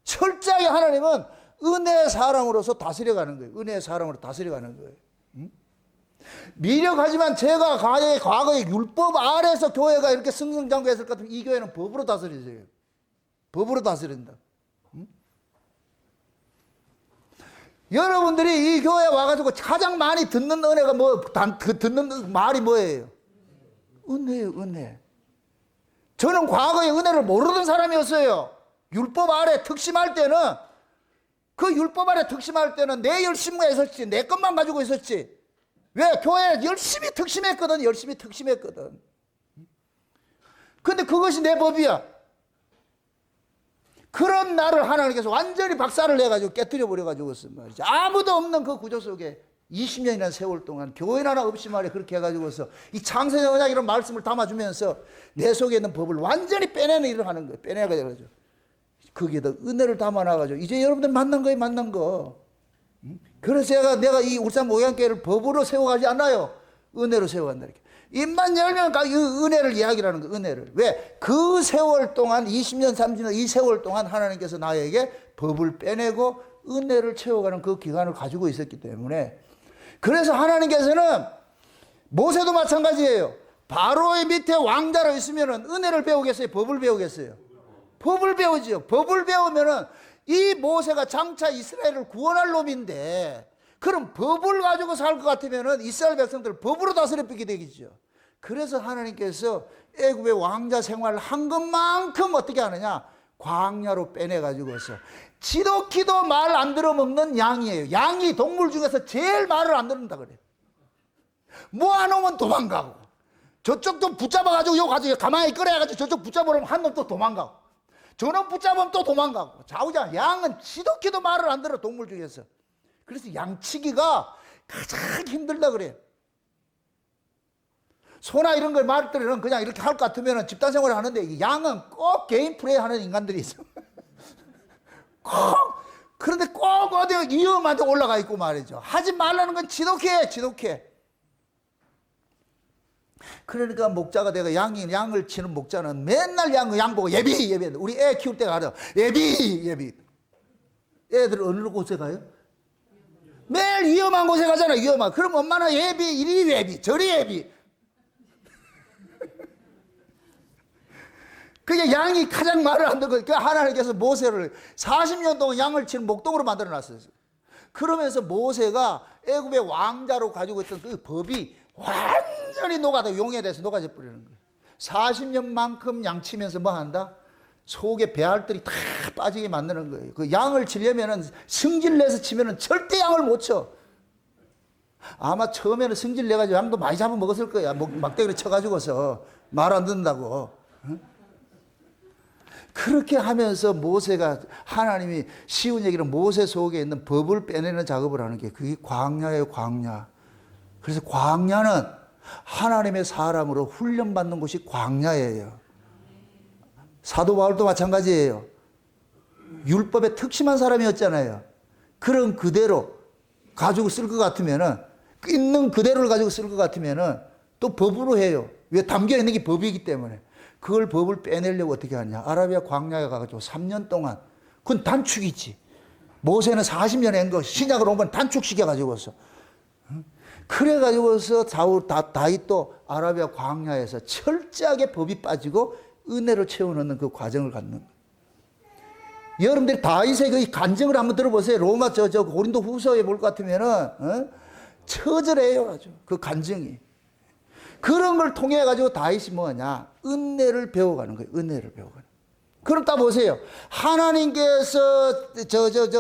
철저하게 하나님은 은혜의 사람으로서 다스려가는 거예요. 은혜의 사람으로 다스려가는 거예요. 미력하지만 제가 과거에 율법 아래에서 교회가 이렇게 승승장구했을 것 같으면 이 교회는 법으로 다스려져요. 법으로 다스린다. 여러분들이 이 교회에 와가지고 가장 많이 듣는 은혜가 듣는 말이 뭐예요? 은혜예요, 은혜. 저는 과거에 은혜를 모르던 사람이었어요. 율법 아래 특심할 때는, 그 율법 아래 특심할 때는 내 열심만 있었지, 내 것만 가지고 있었지. 왜? 교회에 열심히 특심했거든, 열심히 특심했거든. 근데 그것이 내 법이야. 그런 나를 하나님께서 완전히 박살을 내가지고 깨뜨려 버려가지고 말이죠. 아무도 없는 그 구조 속에 20년이라는 세월 동안 교인 하나 없이 말이야 그렇게 해가지고서 이 창세기 언약 이런 말씀을 담아주면서 내 속에 있는 법을 완전히 빼내는 일을 하는 거예요. 빼내가지고 거기에다 은혜를 담아놔가지고 이제 여러분들 만난 거예요, 만난 거. 그래서 내가 이 울산 목양교회를 법으로 세워가지 않아요. 은혜로 세워간다 이렇게. 입만 열면 이 은혜를 이야기하는 거예요. 은혜를. 왜? 그 세월 동안 20년 30년 이 세월 동안 하나님께서 나에게 법을 빼내고 은혜를 채워가는 그 기간을 가지고 있었기 때문에, 그래서 하나님께서는 모세도 마찬가지예요. 바로의 밑에 왕자로 있으면 은혜를 배우겠어요? 법을 배우겠어요? 법을 배우죠. 법을 배우면은 이 모세가 장차 이스라엘을 구원할 놈인데, 그럼 법을 가지고 살 것 같으면은 이스라엘 백성들 법으로 다스려 삐게 되겠죠. 그래서 하나님께서 애굽의 왕자 생활을 한 것만큼 어떻게 하느냐? 광야로 빼내가지고서 지독히도 말 안 들어먹는 양이에요. 양이 동물 중에서 제일 말을 안 듣는다 그래요. 모아놓으면 도망가고, 저쪽도 붙잡아가지고 요 가지고 가만히 끌어야가지고 저쪽 붙잡으면 한 놈 또 도망가고, 저놈 붙잡으면 또 도망가고, 좌우자 양은 지독히도 말을 안 들어, 동물 중에서. 그래서 양치기가 가장 힘들다 그래요. 소나 이런 걸 말들은 그냥 이렇게 할 것 같으면 집단 생활을 하는데, 이 양은 꼭 개인 플레이 하는 인간들이 있어. 꼭. 그런데 꼭 어디 위험한 데 올라가 있고 말이죠. 하지 말라는 건 지독해, 지독해. 그러니까 목자가 내가 양을 치는 목자는 맨날 양 보고 예비. 우리 애 키울 때가 알아. 예비. 애들 어느 곳에 가요? 매일 위험한 곳에 가잖아, 위험한. 그럼 엄마는 예비, 이리 예비, 저리 예비. 그게 양이 가장 말을 안 듣고, 그 하나님께서 모세를 40년 동안 양을 치는 목동으로 만들어 놨어요. 그러면서 모세가 애굽의 왕자로 가지고 있던 그 법이 완전히 용에 대해서 녹아져 버리는 거예요. 40년만큼 양 치면서 뭐 한다? 속에 배알들이 다 빠지게 만드는 거예요. 그 양을 치려면은 승질 내서 치면은 절대 양을 못 쳐. 아마 처음에는 승질 내가지고 양도 많이 잡아먹었을 거야. 막대기를 쳐가지고서 말 안 듣는다고. 그렇게 하면서 모세가, 하나님이 쉬운 얘기로 모세 속에 있는 법을 빼내는 작업을 하는 게 그게 광야예요, 광야. 그래서 광야는 하나님의 사람으로 훈련받는 곳이 광야예요. 사도 바울도 마찬가지예요. 율법에 특심한 사람이었잖아요. 그런 그대로 가지고 쓸 것 같으면은, 있는 그대로를 가지고 쓸 것 같으면은 또 법으로 해요. 왜? 담겨 있는 게 법이기 때문에. 그걸 법을 빼내려고 어떻게 하냐? 아라비아 광야에 가가지고 3년 동안, 그건 단축이지. 모세는 40년 한 거, 신약을 온 건 단축시켜가지고서. 그래가지고서 다윗도 아라비아 광야에서 철저하게 법이 빠지고 은혜로 채워넣는 그 과정을 갖는 거예요. 여러분들이 다윗의 그 간증을 한번 들어보세요. 로마 고린도 후서에 볼 것 같으면은, 처절해요, 아주. 그 간증이. 그런 걸 통해 가지고 다윗이 뭐냐? 은혜를 배워가는 거예요. 은혜를 배워가는. 그럼 딱 보세요. 하나님께서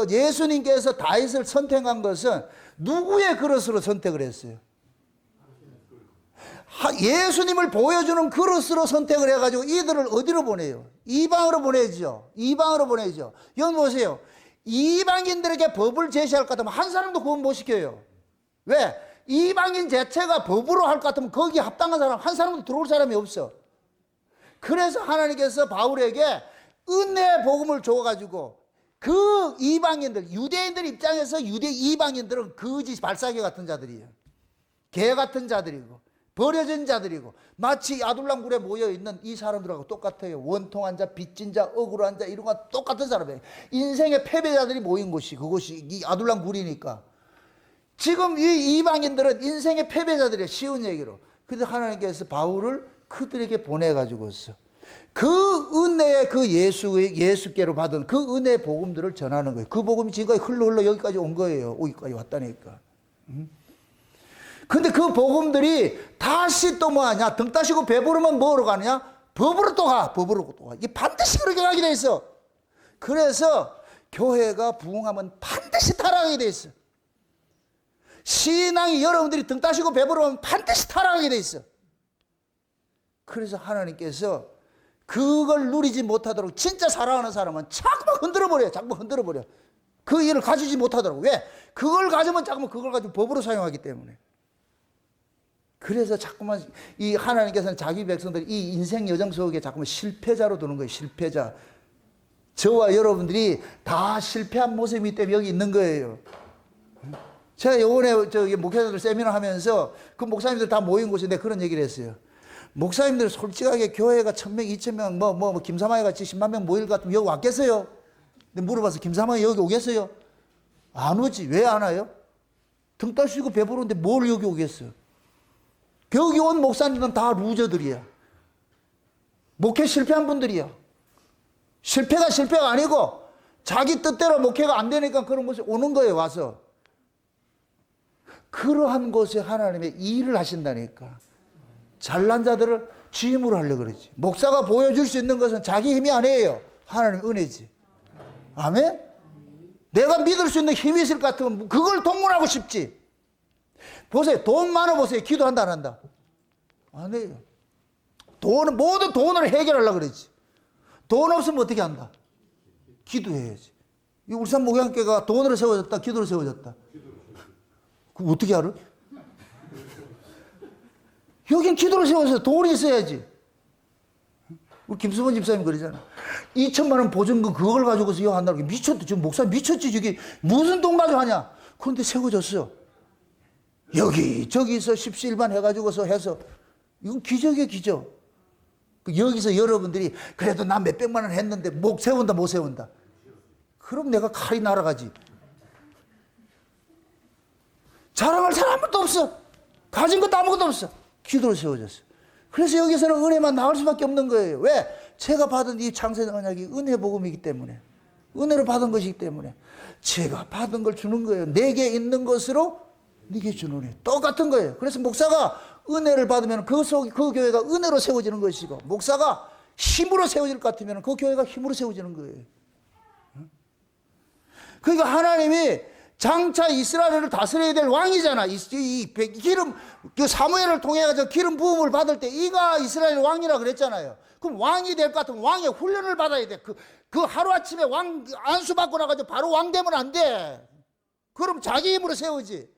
예수님께서 다윗을 선택한 것은 누구의 그릇으로 선택을 했어요? 예수님을 보여주는 그릇으로 선택을 해가지고 이들을 어디로 보내요? 이방으로 보내죠. 이방으로 보내죠. 여기 보세요. 이방인들에게 법을 제시할 것 같으면 한 사람도 구원 못 시켜요. 왜? 이방인 자체가 법으로 할 것 같으면 거기에 합당한 사람 한 사람도 들어올 사람이 없어. 그래서 하나님께서 바울에게 은혜의 복음을 줘가지고 그 이방인들, 유대인들 입장에서 이방인들은 거지 발사계 같은 자들이에요. 개 같은 자들이고 버려진 자들이고 마치 아둘람굴에 모여있는 이 사람들하고 똑같아요. 원통한 자, 빚진 자, 억울한 자 이런 거 똑같은 사람이에요. 인생의 패배자들이 모인 곳이 그곳이 이 아둘람굴이니까 지금 이 이방인들은 인생의 패배자들이에요. 쉬운 얘기로. 그래서 하나님께서 바울을 그들에게 보내가지고서 그 은혜의 그 예수께로 받은 그 은혜의 복음들을 전하는 거예요. 그 복음이 지금까지 흘러 여기까지 온 거예요. 여기까지 왔다니까. 근데 그 복음들이 다시 또 뭐 하냐? 등 따시고 배부르면 뭐로 가느냐? 법으로 또 가. 법으로 또 가. 이게 반드시 그렇게 가게 돼 있어. 그래서 교회가 부흥하면 반드시 타락하게 돼 있어. 신앙이 여러분들이 등 따시고 배부르면 반드시 타락하게 돼 있어. 그래서 하나님께서 그걸 누리지 못하도록 진짜 사랑하는 사람은 자꾸만 흔들어버려요. 자꾸만 흔들어버려. 그 일을 가지지 못하도록. 왜? 그걸 가지면 자꾸만 그걸 가지고 법으로 사용하기 때문에. 그래서 자꾸만 이 하나님께서는 자기 백성들이 이 인생 여정 속에 자꾸만 실패자로 두는 거예요. 실패자. 저와 여러분들이 다 실패한 모습이기 때문에 여기 있는 거예요. 제가 요번에 저기 목회자들 세미나 하면서 그 목사님들 다 모인 곳인데 그런 얘기를 했어요. 목사님들 솔직하게 교회가 1000명, 2000명, 김사마이 같이 10만 명 모일 것 같으면 여기 왔겠어요? 근데 물어봐서 김사마이 여기 오겠어요? 안 오지. 왜 안 와요? 등 따시고 배부른데 뭘 여기 오겠어요? 여기 온 목사님들은 다 루저들이야. 목회 실패한 분들이야. 실패가 아니고 자기 뜻대로 목회가 안 되니까 그런 곳에 오는 거예요. 와서. 그러한 곳에 하나님의 일을 하신다니까. 잘난 자들을 취임으로 하려고 그러지. 목사가 보여줄 수 있는 것은 자기 힘이 아니에요. 하나님의 은혜지. 아멘? 내가 믿을 수 있는 힘이 있을 것 같으면 그걸 동원하고 싶지. 보세요. 돈 많아 보세요. 기도한다 안 한다? 안 해요. 모든 돈을 해결하려고 그러지. 돈 없으면 어떻게 한다? 기도해야지. 이 울산 목양교회가 돈으로 세워졌다, 기도로 세워졌다. 그럼 어떻게 알아? 여긴 기도로 세워서 돈이 있어야지. 우리 김수범 집사님 그러잖아. 2천만 원 보증금 그걸 가지고서 이거 한다고. 미쳤다. 지금 목사 미쳤지. 저기 무슨 돈 가지고 하냐. 그런데 세워졌어. 여기 저기서 십시일반 해가지고서 해서 이건 기적이에요. 기적. 여기서 여러분들이 그래도 나 몇백만 원 했는데 목 세운다 못 세운다. 그럼 내가 칼이 날아가지. 자랑할 사람 아무것도 없어. 가진 것도 아무것도 없어. 기도로 세워졌어. 그래서 여기서는 은혜만 나올 수밖에 없는 거예요. 왜? 제가 받은 이 창세전 언약이 은혜 복음이기 때문에. 은혜로 받은 것이기 때문에. 제가 받은 걸 주는 거예요. 내게 있는 것으로 네게 주는 애. 똑같은 거예요. 그래서 목사가 은혜를 받으면 그 교회가 은혜로 세워지는 것이고, 목사가 힘으로 세워질 것 같으면 그 교회가 힘으로 세워지는 거예요. 그러니까 하나님이 장차 이스라엘을 다스려야 될 왕이잖아. 이 기름, 그 사무엘을 통해 가지고 기름 부음을 받을 때 이가 이스라엘 왕이라 그랬잖아요. 그럼 왕이 될 것 같으면 왕의 훈련을 받아야 돼. 그 하루아침에 왕 안수 받고 나가지고 바로 왕 되면 안 돼. 그럼 자기 힘으로 세우지.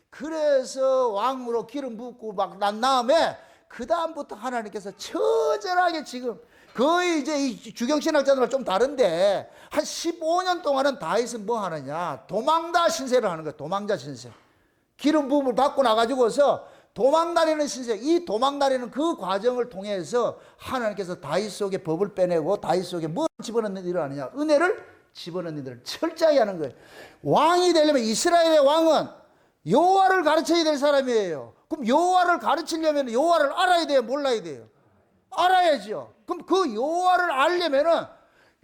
그래서 왕으로 기름 붓고 막 난 다음에 그 다음부터 하나님께서 처절하게 지금 거의 이제 이 주경신학자들과 좀 다른데 한 15년 동안은 다윗은 뭐 하느냐, 도망다 신세를 하는 거예요. 도망자 신세. 기름 부음을 받고 나가지고서 도망다니는 신세. 이 도망다니는 그 과정을 통해서 하나님께서 다윗 속에 법을 빼내고 다윗 속에 뭘 집어넣는 일을 하느냐, 은혜를 집어넣는 일을 철저히 하는 거예요. 왕이 되려면, 이스라엘의 왕은 여호와를 가르쳐야 될 사람이에요. 그럼 여호와를 가르치려면 여호와를 알아야 돼요, 몰라야 돼요? 알아야죠. 그럼 그 여호와를 알려면은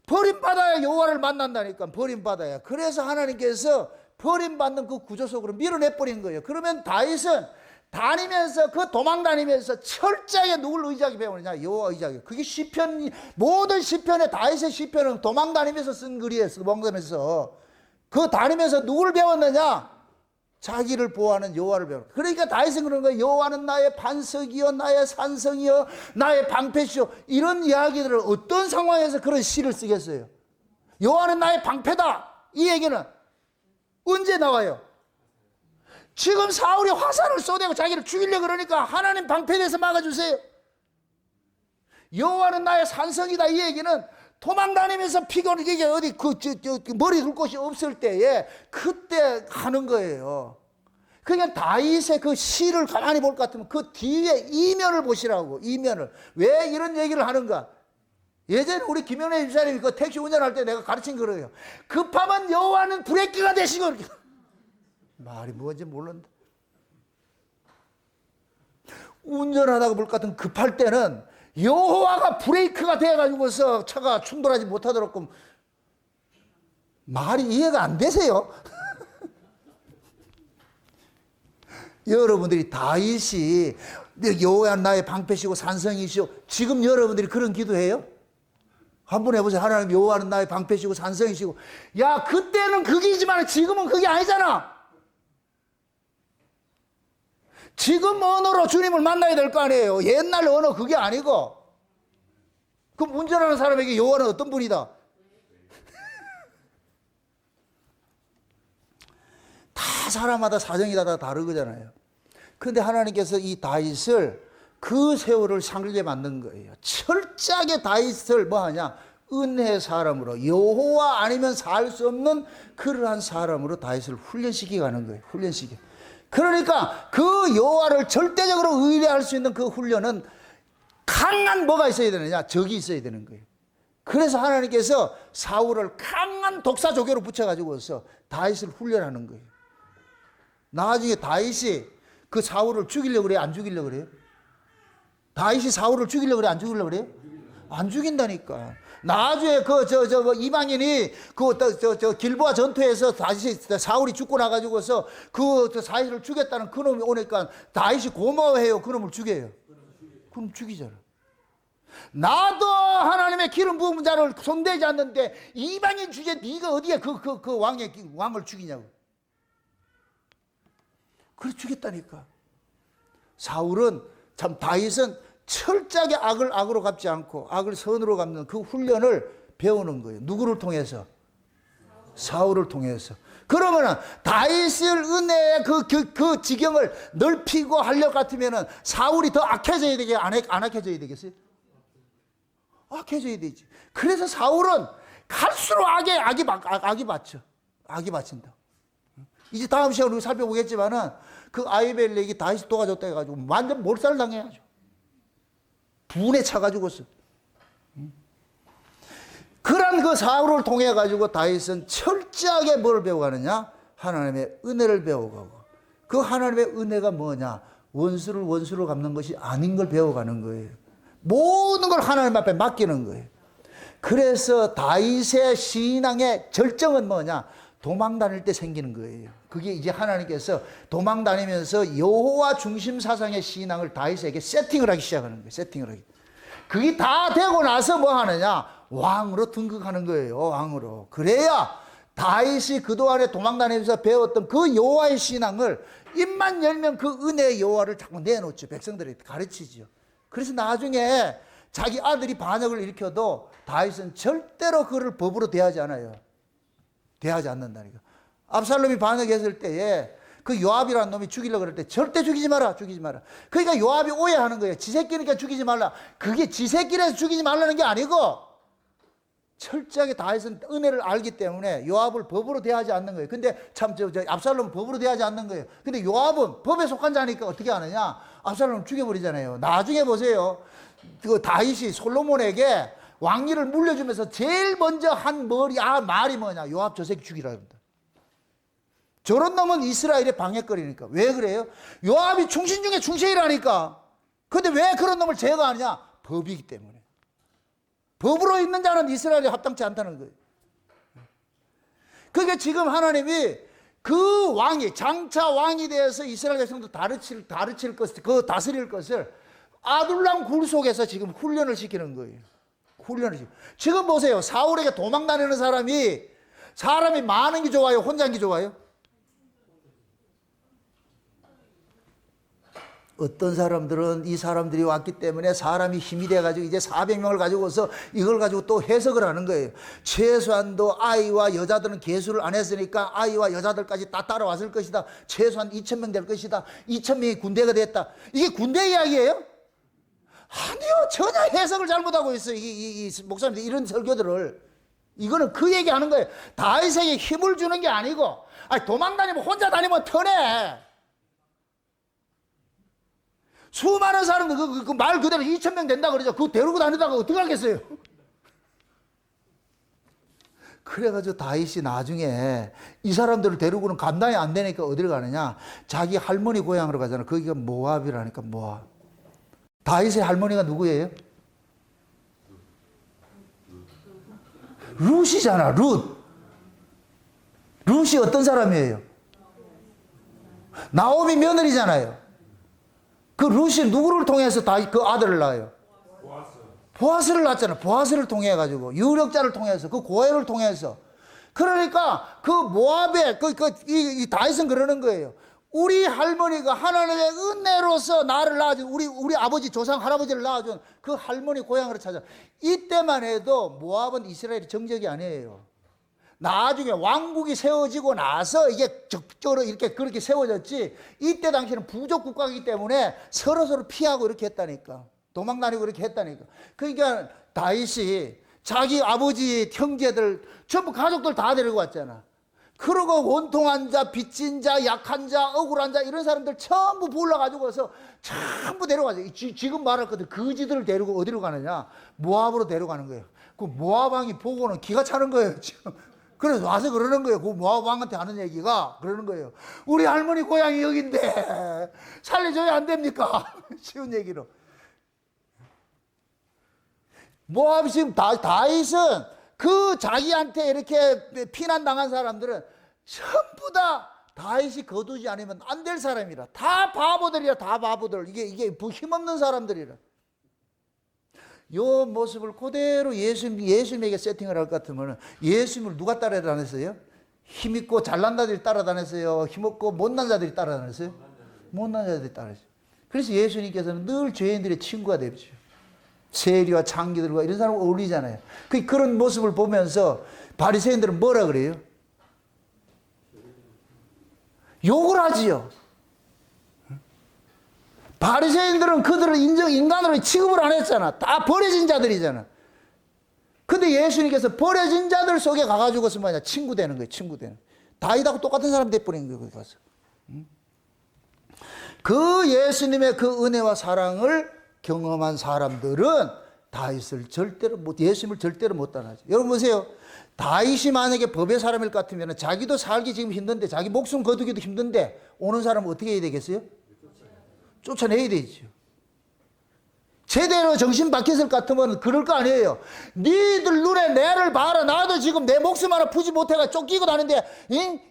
버림받아야 여호와를 만난다니까. 버림받아야. 그래서 하나님께서 버림받는 그 구조 속으로 밀어내버린 거예요. 그러면 다윗은 다니면서, 그 도망 다니면서 철저하게 누굴 의지하게 배우느냐, 여호와 의지하게. 그게 시편, 모든 시편에, 다윗의 시편은 도망 다니면서 쓴 글이에요. 도망 다니면서. 그 다니면서 누구를 배웠느냐, 자기를 보호하는 여호와를 배우라. 그러니까 다윗은 그런 거예요. 여호와는 나의 반석이요 나의 산성이요 나의 방패시요. 이런 이야기들을 어떤 상황에서 그런 시를 쓰겠어요? 여호와는 나의 방패다. 이 얘기는 언제 나와요? 지금 사울이 화살을 쏘대고 자기를 죽이려고 그러니까 하나님 방패에서 막아주세요. 여호와는 나의 산성이다. 이 얘기는 도망 다니면서 피곤하게 어디 머리 둘 곳이 없을 때에 그때 하는 거예요. 그러니까 다윗의 그 시를 가만히 볼 것 같으면 그 뒤에 이면을 보시라고. 이면을. 왜 이런 얘기를 하는가? 예전에 우리 김영래 집사님이 그 택시 운전할 때 내가 가르친 거예요. 급하면 여호와는 브레이크가 되시고. 말이 뭔지 모르는데. 운전하다가 볼 것 같으면 급할 때는 여호와가 브레이크가 돼가지고서 차가 충돌하지 못하도록 말이 이해가 안 되세요? 여러분들이 다윗이 여호와 나의 방패시고 산성이시오. 지금 여러분들이 그런 기도해요? 한번 해보세요. 하나님 여호와는 나의 방패시고 산성이시고. 야, 그때는 그게지만 지금은 그게 아니잖아. 지금 언어로 주님을 만나야 될 거 아니에요. 옛날 언어 그게 아니고. 그럼 운전하는 사람에게 여호와는 어떤 분이다? 다 사람마다 사정이 다 다르거잖아요. 그런데 하나님께서 이 다윗을 그 세월을 상르게 만든 거예요. 철저하게 다윗을 뭐 하냐? 은혜의 사람으로, 여호와 아니면 살 수 없는 그러한 사람으로 다윗을 훈련시키게 가는 거예요. 훈련시키. 그러니까 그 여호와를 절대적으로 의뢰할 수 있는 그 훈련은 강한 뭐가 있어야 되느냐? 적이 있어야 되는 거예요. 그래서 하나님께서 사울을 강한 독사 조교로 붙여가지고서 다윗을 훈련하는 거예요. 나중에 다윗이 그 사울을 죽이려고 그래요? 안 죽이려고 그래요? 다윗이 사울을 죽이려고 그래요? 안 죽이려고 그래요? 안 죽인다니까. 나중에 이방인이 길보아 전투에서 다시 사울이 죽고 나가지고서 그 사울을 죽였다는 그 놈이 오니까 다윗이 고마워해요? 그 놈을 죽여요? 그럼 죽이잖아. 나도 하나님의 기름 부은 자를 손대지 않는데 이방인 주제 네가 어디에 그 왕을 죽이냐고. 그래 죽였다니까. 사울은 참 다윗은 철저하게 악을 악으로 갚지 않고 악을 선으로 갚는 그 훈련을 배우는 거예요. 누구를 통해서? 사울을 통해서. 그러면은 다윗을 은혜의 그 지경을 넓히고 하려 같으면은 사울이 더 악해져야 되게 안 악해져야 되겠어요? 악해져야 되지. 그래서 사울은 갈수록 악이 받쳐. 악이 받친다. 이제 다음 시간에 우리 살펴보겠지만은 그 아히멜렉이 다윗이 도와줬다 해가지고 완전 몰살당해야죠. 분에 차가지고서. 그런 그 사울을 통해 가지고 다윗은 철저하게 뭘 배워가느냐? 하나님의 은혜를 배워가고. 그 하나님의 은혜가 뭐냐? 원수를 원수로 갚는 것이 아닌 걸 배워가는 거예요. 모든 걸 하나님 앞에 맡기는 거예요. 그래서 다윗의 신앙의 절정은 뭐냐? 도망 다닐 때 생기는 거예요. 그게 이제 하나님께서 도망 다니면서 여호와 중심 사상의 신앙을 다윗에게 세팅을 하기 시작하는 거예요. 세팅을 하기. 그게 다 되고 나서 뭐 하느냐? 왕으로 등극하는 거예요. 왕으로. 그래야 다윗이 그동안에 도망 다니면서 배웠던 그 여호와의 신앙을 입만 열면 그 은혜의 여호와를 자꾸 내놓죠. 백성들에게 가르치죠. 그래서 나중에 자기 아들이 반역을 일으켜도 다윗은 절대로 그를 법으로 대하지 않아요. 대하지 않는다니까. 압살롬이 반역했을 때에 그 요압이라는 놈이 죽이려고 그럴 때 절대 죽이지 마라, 죽이지 마라. 그러니까 요압이 오해하는 거예요. 지 새끼니까 죽이지 말라. 그게 지 새끼라서 죽이지 말라는 게 아니고 철저하게 다윗은 은혜를 알기 때문에 요압을 법으로 대하지 않는 거예요. 근데 참 압살롬은 법으로 대하지 않는 거예요. 근데 요압은 법에 속한 자니까 어떻게 하느냐? 압살롬을 죽여버리잖아요. 나중에 보세요. 그 다윗이 솔로몬에게 왕위를 물려주면서 제일 먼저 한 말이 뭐냐? 요압 저 새끼 죽이라 합니다. 저런 놈은 이스라엘의 방해거리니까. 왜 그래요? 요압이 충신 중에 충신이라니까. 근데 왜 그런 놈을 제거하느냐? 법이기 때문에. 법으로 있는 자는 이스라엘에 합당치 않다는 거예요. 그러니까 지금 하나님이 그 왕이, 장차 왕이 되어서 이스라엘 백성도 다르칠 것을, 그 다스릴 것을 아둘람 굴 속에서 지금 훈련을 시키는 거예요. 훈련을 시키는. 지금 보세요. 사울에게 도망 다니는 사람이 많은 게 좋아요? 혼자 한 게 좋아요? 어떤 사람들은 이 사람들이 왔기 때문에 사람이 힘이 돼가지고 이제 400명을 가지고서 이걸 가지고 또 해석을 하는 거예요. 최소한도 아이와 여자들은 계수를 안 했으니까 아이와 여자들까지 다 따라왔을 것이다. 최소한 2,000명 될 것이다. 2,000명이 군대가 됐다. 이게 군대 이야기예요? 아니요. 전혀 해석을 잘못하고 있어요. 이 목사님들 이런 설교들을. 이거는 그 얘기하는 거예요. 다윗에게 힘을 주는 게 아니고, 아니, 도망 다니면 혼자 다니면 편해. 수많은 사람들 그 말 그대로 2,000명 된다 그러죠. 그거 데리고 다니다가 어떻게 하겠어요? 그래가지고 다윗이 나중에 이 사람들을 데리고는 감당이 안 되니까 어디를 가느냐? 자기 할머니 고향으로 가잖아. 거기가 모압이라니까, 모압. 다윗의 할머니가 누구예요? 룻이잖아, 룻. 룻이 어떤 사람이에요? 나오미 며느리잖아요. 그 룻이 누구를 통해서 다윗 그 아들을 낳아요? 보아스를 낳았잖아. 보아스를 통해 가지고 유력자를 통해서 그 고해를 통해서. 그러니까 그 모압의 이 다윗은 그러는 거예요. 우리 할머니가 하나님의 은혜로서 나를 낳아준 우리 아버지 조상 할아버지를 낳아준 그 할머니 고향으로 찾아. 이때만 해도 모압은 이스라엘의 정적이 아니에요. 나중에 왕국이 세워지고 나서 이게 적절히 이렇게 그렇게 세워졌지, 이때 당시에는 부족 국가이기 때문에 서로 피하고 이렇게 했다니까. 도망 다니고 이렇게 했다니까. 그러니까 다윗이 자기 아버지 형제들 전부 가족들 다 데리고 왔잖아. 그러고 원통한 자, 빚진 자, 약한 자, 억울한 자 이런 사람들 전부 불러가지고서 전부 데려가죠. 지금 말할 것들 거지들을 데리고 어디로 가느냐? 모압으로 데려가는 거예요. 그 모압 왕이 보고는 기가 차는 거예요, 지금. 그래서 와서 그러는 거예요. 그 모압 왕한테 하는 얘기가 그러는 거예요. 우리 할머니 고향이 여긴데 살려줘야 안 됩니까? 쉬운 얘기로. 모압이 지금 다윗은 그 자기한테 이렇게 피난당한 사람들은 전부 다 다윗이 거두지 않으면 안 될 사람이라. 다 바보들이야, 다 바보들. 이게 힘없는 사람들이라. 요 모습을 그대로 예수님에게 세팅을 할 것 같으면 예수님을 누가 따라다녔어요? 힘있고 잘난 자들이 따라다녔어요? 힘없고 못난 자들이 따라다녔어요? 못난 자들이 따라다녔어요. 그래서 예수님께서는 늘 죄인들의 친구가 되죠. 세리와 창기들과 이런 사람과 어울리잖아요. 그런 모습을 보면서 바리새인들은 뭐라 그래요? 욕을 하지요. 바리새인들은 그들을 인간으로 취급을 안 했잖아. 다 버려진 자들이잖아. 근데 예수님께서 버려진 자들 속에 가가지고서 뭐냐, 친구 되는 거예요. 친구 되는. 다윗하고 똑같은 사람 돼버린 거예요. 거기 가서. 그 예수님의 그 은혜와 사랑을 경험한 사람들은 예수님을 절대로 못 따라하죠. 여러분 보세요. 다윗이 만약에 법의 사람일 것 같으면 자기도 살기 지금 힘든데, 자기 목숨 거두기도 힘든데 오는 사람은 어떻게 해야 되겠어요? 쫓아내야 되죠. 제대로 정신 바뀌었을 것 같으면 그럴 거 아니에요. 니들 눈에 내를 봐라. 나도 지금 내 목숨 하나 푸지 못해가 쫓기고 다니는데,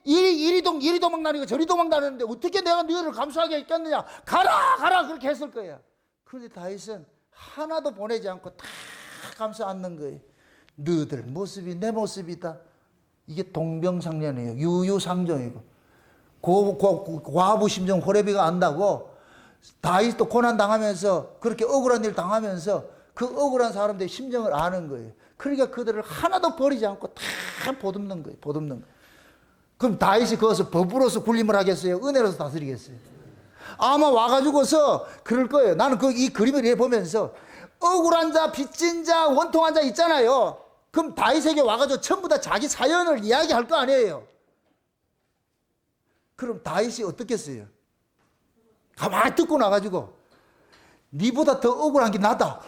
이리 도망 다니고 저리 도망 다니는데 어떻게 내가 너희를 감수하게 했겠느냐. 가라 그렇게 했을 거야. 그런데 다윗은 하나도 보내지 않고 다 감싸 안는 거예요. 너희들 모습이 내 모습이다. 이게 동병상련이에요. 유유상종이고. 과부 심정 호레비가 안다고 다윗도 고난 당하면서 그렇게 억울한 일 당하면서 그 억울한 사람들의 심정을 아는 거예요. 그러니까 그들을 하나도 버리지 않고 다 보듬는 거예요. 보듬는 거예요. 그럼 다윗이 그것을 법으로서 군림을 하겠어요? 은혜로서 다스리겠어요? 아마 와가지고서 그럴 거예요. 나는 이 그림을 보면서 억울한 자, 빚진 자, 원통한 자 있잖아요. 그럼 다윗에게 와가지고 전부 다 자기 사연을 이야기할 거 아니에요. 그럼 다윗이 어떻겠어요? 가만히 듣고 나가지고 니보다 더 억울한 게 나다.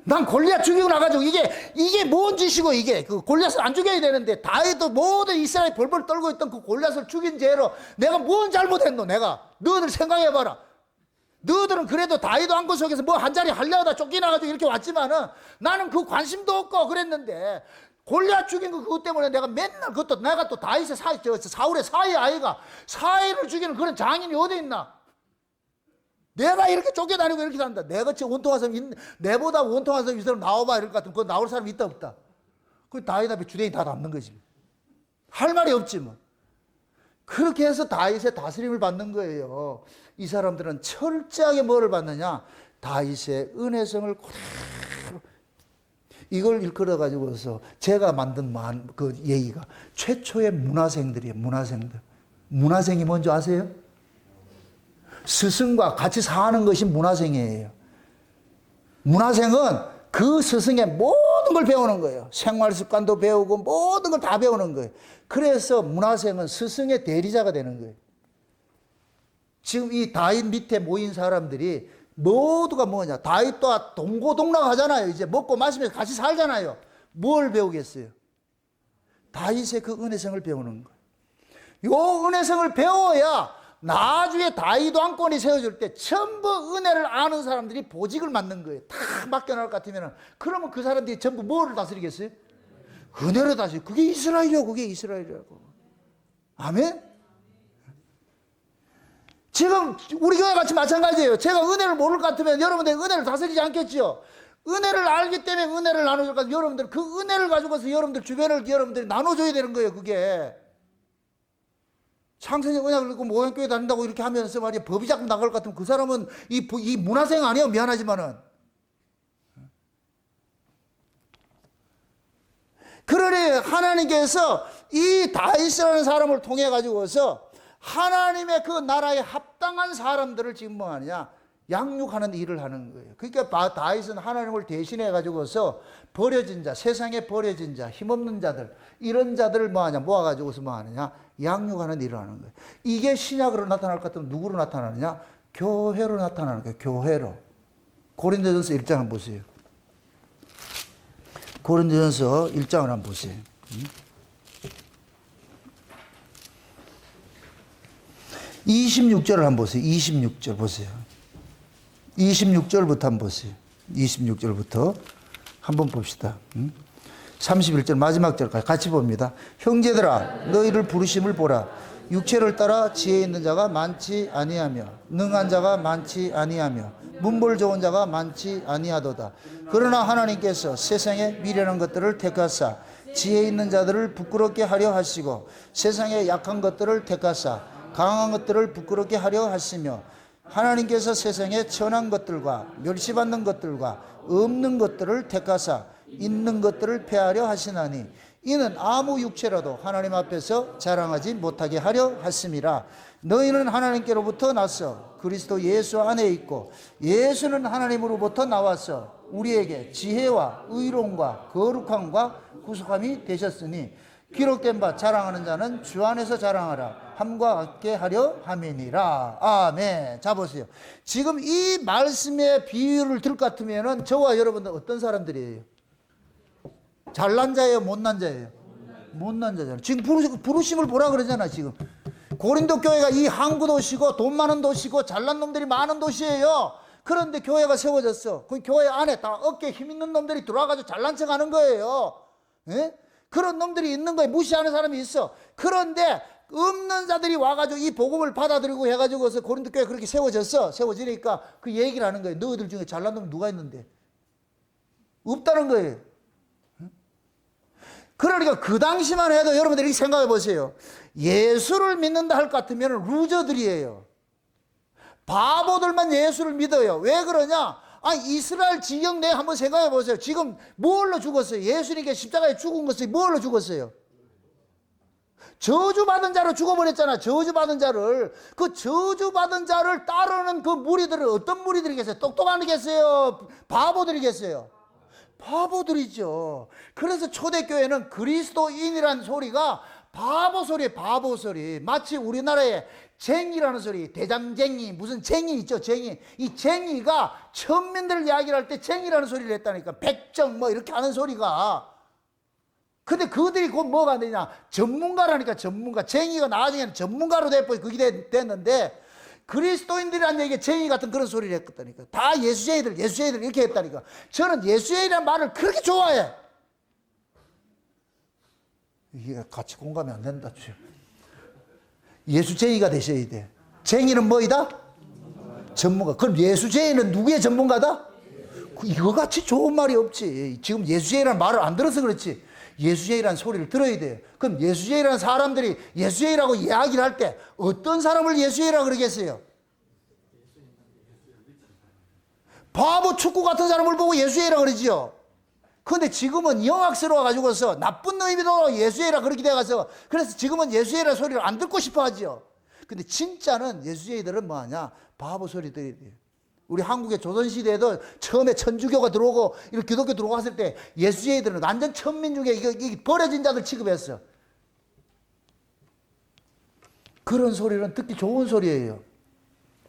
난 골리앗 죽이고 나가지고 이게 뭔 짓이고 이게 그 골리앗을 안 죽여야 되는데 다윗도 모든 이스라엘 벌벌 떨고 있던 그 골리앗을 죽인 죄로 내가 뭔 잘못했노? 내가 너희들 생각해봐라. 너희들은 그래도 다윗 왕국 속에서 뭐 한 자리 하려다 쫓겨나가지고 이렇게 왔지만은 나는 그 관심도 없고 그랬는데 골리앗 죽인 거 그것 때문에 내가 맨날 내가 또 다윗의 사울의 사위 아이가 사위를 죽이는 그런 장인이 어디 있나? 내가 이렇게 쫓겨다니고 이렇게 산다. 내가 지금 원통한 사람 내보다 원통한 사람 이 사람 나와봐 이럴 것 같으면 그거 나올 사람 있다 없다? 그 다윗 앞에 주댕이 다 남는 거지. 할 말이 없지 뭐. 그렇게 해서 다윗의 다스림을 받는 거예요. 이 사람들은 철저하게 뭐를 받느냐? 다윗의 은혜성을 그대로. 이걸 일컬어 가지고서 제가 만든 그 얘기가 최초의 문화생들이에요. 문화생들. 문화생이 뭔지 아세요? 스승과 같이 사는 것이 문화생이에요. 문화생은 그 스승의 모든 걸 배우는 거예요. 생활 습관도 배우고 모든 걸 다 배우는 거예요. 그래서 문화생은 스승의 대리자가 되는 거예요. 지금 이 다윗 밑에 모인 사람들이 모두가 뭐냐? 다윗과 동고동락 하잖아요. 이제 먹고 마시면서 같이 살잖아요. 뭘 배우겠어요? 다윗의 그 은혜성을 배우는 거예요. 요 은혜성을 배워야 나중에 다윗 왕권이 세워질 때 전부 은혜를 아는 사람들이 보직을 맡는 거예요. 다 맡겨놓을 것 같으면 그러면 그 사람들이 전부 뭐를 다스리겠어요? 은혜로 다스리. 그게 이스라엘이요. 그게 이스라엘이라고. 아멘? 지금 우리 교회 같이 마찬가지예요. 제가 은혜를 모를 것 같으면 여러분들 은혜를 다스리지 않겠죠. 은혜를 알기 때문에 은혜를 나눠줄 것 같아요. 여러분들 그 은혜를 가지고서 여러분들 주변을 여러분들이 나눠줘야 되는 거예요. 그게. 창세년 언약을 읽고 모양교회 다닌다고 이렇게 하면서 말이야 법이 자꾸 나갈 것 같으면 그 사람은 이 문화생 아니에요. 미안하지만은. 그러니 하나님께서 이 다윗이라는 사람을 통해 가지고서 하나님의 그 나라에 합당한 사람들을 지금 뭐 하느냐? 양육하는 일을 하는 거예요. 그러니까 다윗은 하나님을 대신해 가지고서 버려진 자, 세상에 버려진 자, 힘없는 자들, 이런 자들을 뭐 하냐? 모아 가지고서 뭐 하느냐? 양육하는 일을 하는 거예요. 이게 신약으로 나타날 것 같으면 누구로 나타나느냐? 교회로 나타나는 거예요. 교회로. 고린도전서 1장 한번 보세요. 고린도전서 1장을 한번 보세요. 26절을 한번 보세요. 26절 보세요. 26절부터 한번 보세요. 26절부터 한번 봅시다. 31절 마지막 절까지 같이 봅니다. 형제들아 너희를 부르심을 보라. 육체를 따라 지혜 있는 자가 많지 아니하며 능한 자가 많지 아니하며 문벌 좋은 자가 많지 아니하도다. 그러나 하나님께서 세상에 미련한 것들을 택하사 지혜 있는 자들을 부끄럽게 하려 하시고 세상에 약한 것들을 택하사 강한 것들을 부끄럽게 하려 하시며 하나님께서 세상에 천한 것들과 멸시받는 것들과 없는 것들을 택하사 있는 것들을 폐하려 하시나니 이는 아무 육체라도 하나님 앞에서 자랑하지 못하게 하려 하심이라. 너희는 하나님께로부터 나서 그리스도 예수 안에 있고 예수는 하나님으로부터 나와서 우리에게 지혜와 의로움과 거룩함과 구속함이 되셨으니 기록된 바 자랑하는 자는 주 안에서 자랑하라 함과 같게 하려 함이니라. 아멘. 자 보세요. 지금 이 말씀의 비유를 들 것 같으면 저와 여러분들 어떤 사람들이에요? 잘난 자예요? 못난 자예요? 못난 자잖아요. 지금 부르심을 보라 그러잖아. 지금 고린도 교회가 이 항구 도시고 돈 많은 도시고 잘난 놈들이 많은 도시예요. 그런데 교회가 세워졌어. 그 교회 안에 다 어깨에 힘 있는 놈들이 들어와가지고 잘난 척 하는 거예요. 예? 그런 놈들이 있는 거예요. 무시하는 사람이 있어. 그런데 없는 자들이 와가지고 이 복음을 받아들이고 해가지고서 고린도 교회 그렇게 세워졌어. 세워지니까 그 얘기를 하는 거예요. 너희들 중에 잘난 놈이 누가 있는데? 없다는 거예요. 그러니까 그 당시만 해도 여러분들이 생각해 보세요. 예수를 믿는다 할 것 같으면 루저들이에요. 바보들만 예수를 믿어요. 왜 그러냐? 이스라엘 지경 내 한번 생각해 보세요. 지금 뭘로 죽었어요? 예수님께 십자가에 죽은 것이 뭘로 죽었어요? 저주받은 자로 죽어버렸잖아. 저주받은 자를. 그 저주받은 자를 따르는 그 무리들은 어떤 무리들이겠어요? 똑똑하겠어요? 바보들이겠어요? 바보들이죠. 그래서 초대교회는 그리스도인이라는 소리가 바보 소리예요. 바보 소리. 마치 우리나라에 쟁이라는 소리, 대장쟁이, 무슨 쟁이 있죠, 쟁이. 이 쟁이가 천민들 이야기를 할 때 쟁이라는 소리를 했다니까. 백정 뭐 이렇게 하는 소리가. 근데 그들이 곧 뭐가 되냐? 전문가라니까, 전문가. 쟁이가 나중에는 전문가로 그게 됐는데 그리스도인들이란 얘기에 쟁이 같은 그런 소리를 했다니까. 다 예수쟁이들 이렇게 했다니까. 저는 예수쟁이라는 말을 그렇게 좋아해. 이게 같이 공감이 안 된다. 예수쟁이가 되셔야 돼. 쟁이는 뭐이다? 전문가. 그럼 예수쟁이는 누구의 전문가다? 이거 같이 좋은 말이 없지. 지금 예수쟁이라는 말을 안 들어서 그렇지. 예수쟁이라는 소리를 들어야 돼요. 그럼 예수쟁이라는 사람들이 예수쟁이라고 이야기를 할 때 어떤 사람을 예수쟁이라고 그러겠어요? 바보 축구 같은 사람을 보고 예수쟁이라고 그러지요. 그런데 지금은 영악스러워 가지고서 나쁜 의미로 예수쟁이라 그렇게 돼가서 그래서 지금은 예수쟁이라는 소리를 안 듣고 싶어 하지요. 근데 진짜는 예수쟁이들은 뭐하냐? 바보 소리 들어야 돼요. 우리 한국의 조선시대에도 처음에 천주교가 들어오고 이렇게 기독교 들어왔을 때 예수쟁이들은 완전 천민 중에 이게 버려진 자들 취급했어. 그런 소리는 듣기 좋은 소리예요.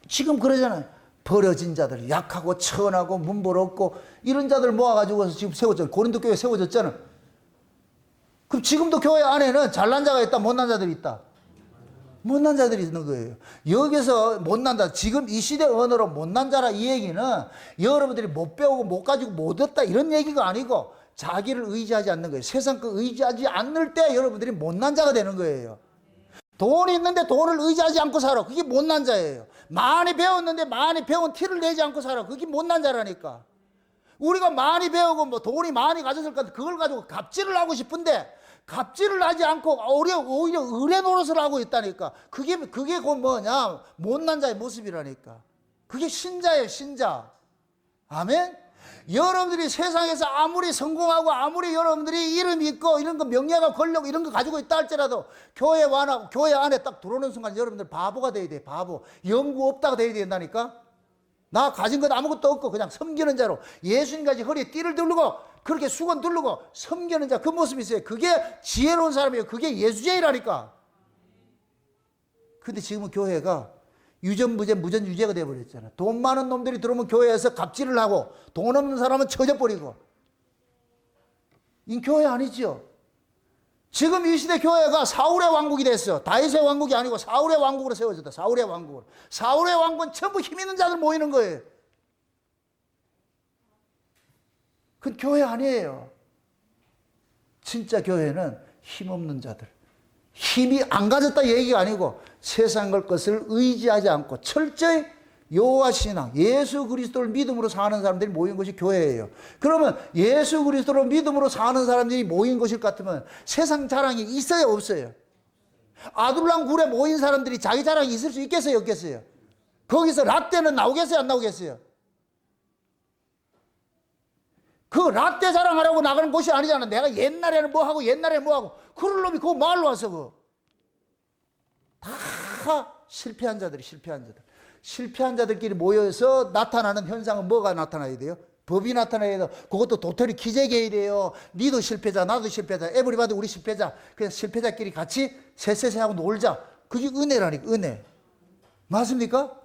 지금 그러잖아요. 버려진 자들, 약하고 천하고 문벌없고 이런 자들 모아가지고 지금 세워졌잖아. 고린도 교회 세워졌잖아. 그럼 지금도 교회 안에는 잘난 자가 있다, 못난 자들이 있다. 못난 자들이 있는 거예요. 여기서 못난 자, 지금 이 시대 언어로 못난 자라 이 얘기는 여러분들이 못 배우고 못 가지고 못 얻다 이런 얘기가 아니고 자기를 의지하지 않는 거예요. 세상 거 의지하지 않을 때 여러분들이 못난 자가 되는 거예요. 돈이 있는데 돈을 의지하지 않고 살아. 그게 못난 자예요. 많이 배웠는데 많이 배운 티를 내지 않고 살아. 그게 못난 자라니까. 우리가 많이 배우고 뭐 돈이 많이 가졌을 것 같아. 그걸 가지고 갑질을 하고 싶은데 갑질을 하지 않고 오히려 의뢰 노릇을 하고 있다니까. 그게 곧 뭐냐? 못난 자의 모습이라니까. 그게 신자예요, 신자. 아멘? 여러분들이 세상에서 아무리 성공하고 아무리 여러분들이 이름이 있고 이런 거 명예가 권력 이런 거 가지고 있다 할지라도 교회 완하고 교회 안에 딱 들어오는 순간 여러분들 바보가 돼야 돼. 바보. 영구 없다가 돼야 된다니까. 나 가진 것 아무것도 없고 그냥 섬기는 자로 예수님까지 허리에 띠를 두르고 그렇게 수건 두르고 섬기는 자 그 모습이 있어요. 그게 지혜로운 사람이에요. 그게 예수제이라니까. 근데 지금은 교회가 유전무죄 무전유죄가 되어버렸잖아. 돈 많은 놈들이 들어오면 교회에서 갑질을 하고 돈 없는 사람은 쳐져버리고. 이 교회 아니죠. 지금 이 시대 교회가 사울의 왕국이 됐어. 다윗의 왕국이 아니고 사울의 왕국으로 세워졌다. 사울의 왕국으로. 사울의 왕국은 전부 힘 있는 자들 모이는 거예요. 그건 교회 아니에요. 진짜 교회는 힘없는 자들. 힘이 안 가졌다 얘기가 아니고 세상 것을 의지하지 않고 철저히 여호와 신앙, 예수 그리스도를 믿음으로 사는 사람들이 모인 것이 교회예요. 그러면 예수 그리스도를 믿음으로 사는 사람들이 모인 것일 것 같으면 세상 자랑이 있어요, 없어요? 아둘람 굴에 모인 사람들이 자기 자랑이 있을 수 있겠어요, 없겠어요? 거기서 라떼는 나오겠어요, 안 나오겠어요? 그 라떼 자랑하라고 나가는 곳이 아니잖아. 내가 옛날에는 뭐 하고 옛날에는 뭐 하고 그럴 놈이 그 마을로 와서 다 실패한 자들이 실패한 자들. 실패한 자들끼리 모여서 나타나는 현상은 뭐가 나타나야 돼요? 법이 나타나야 돼요. 그것도 도토리 기재해야 돼요. 니도 실패자, 나도 실패자, 에브리바디 우리 실패자. 그래서 실패자끼리 같이 쎄쎄쎄하고 놀자. 그게 은혜라니까, 은혜. 맞습니까?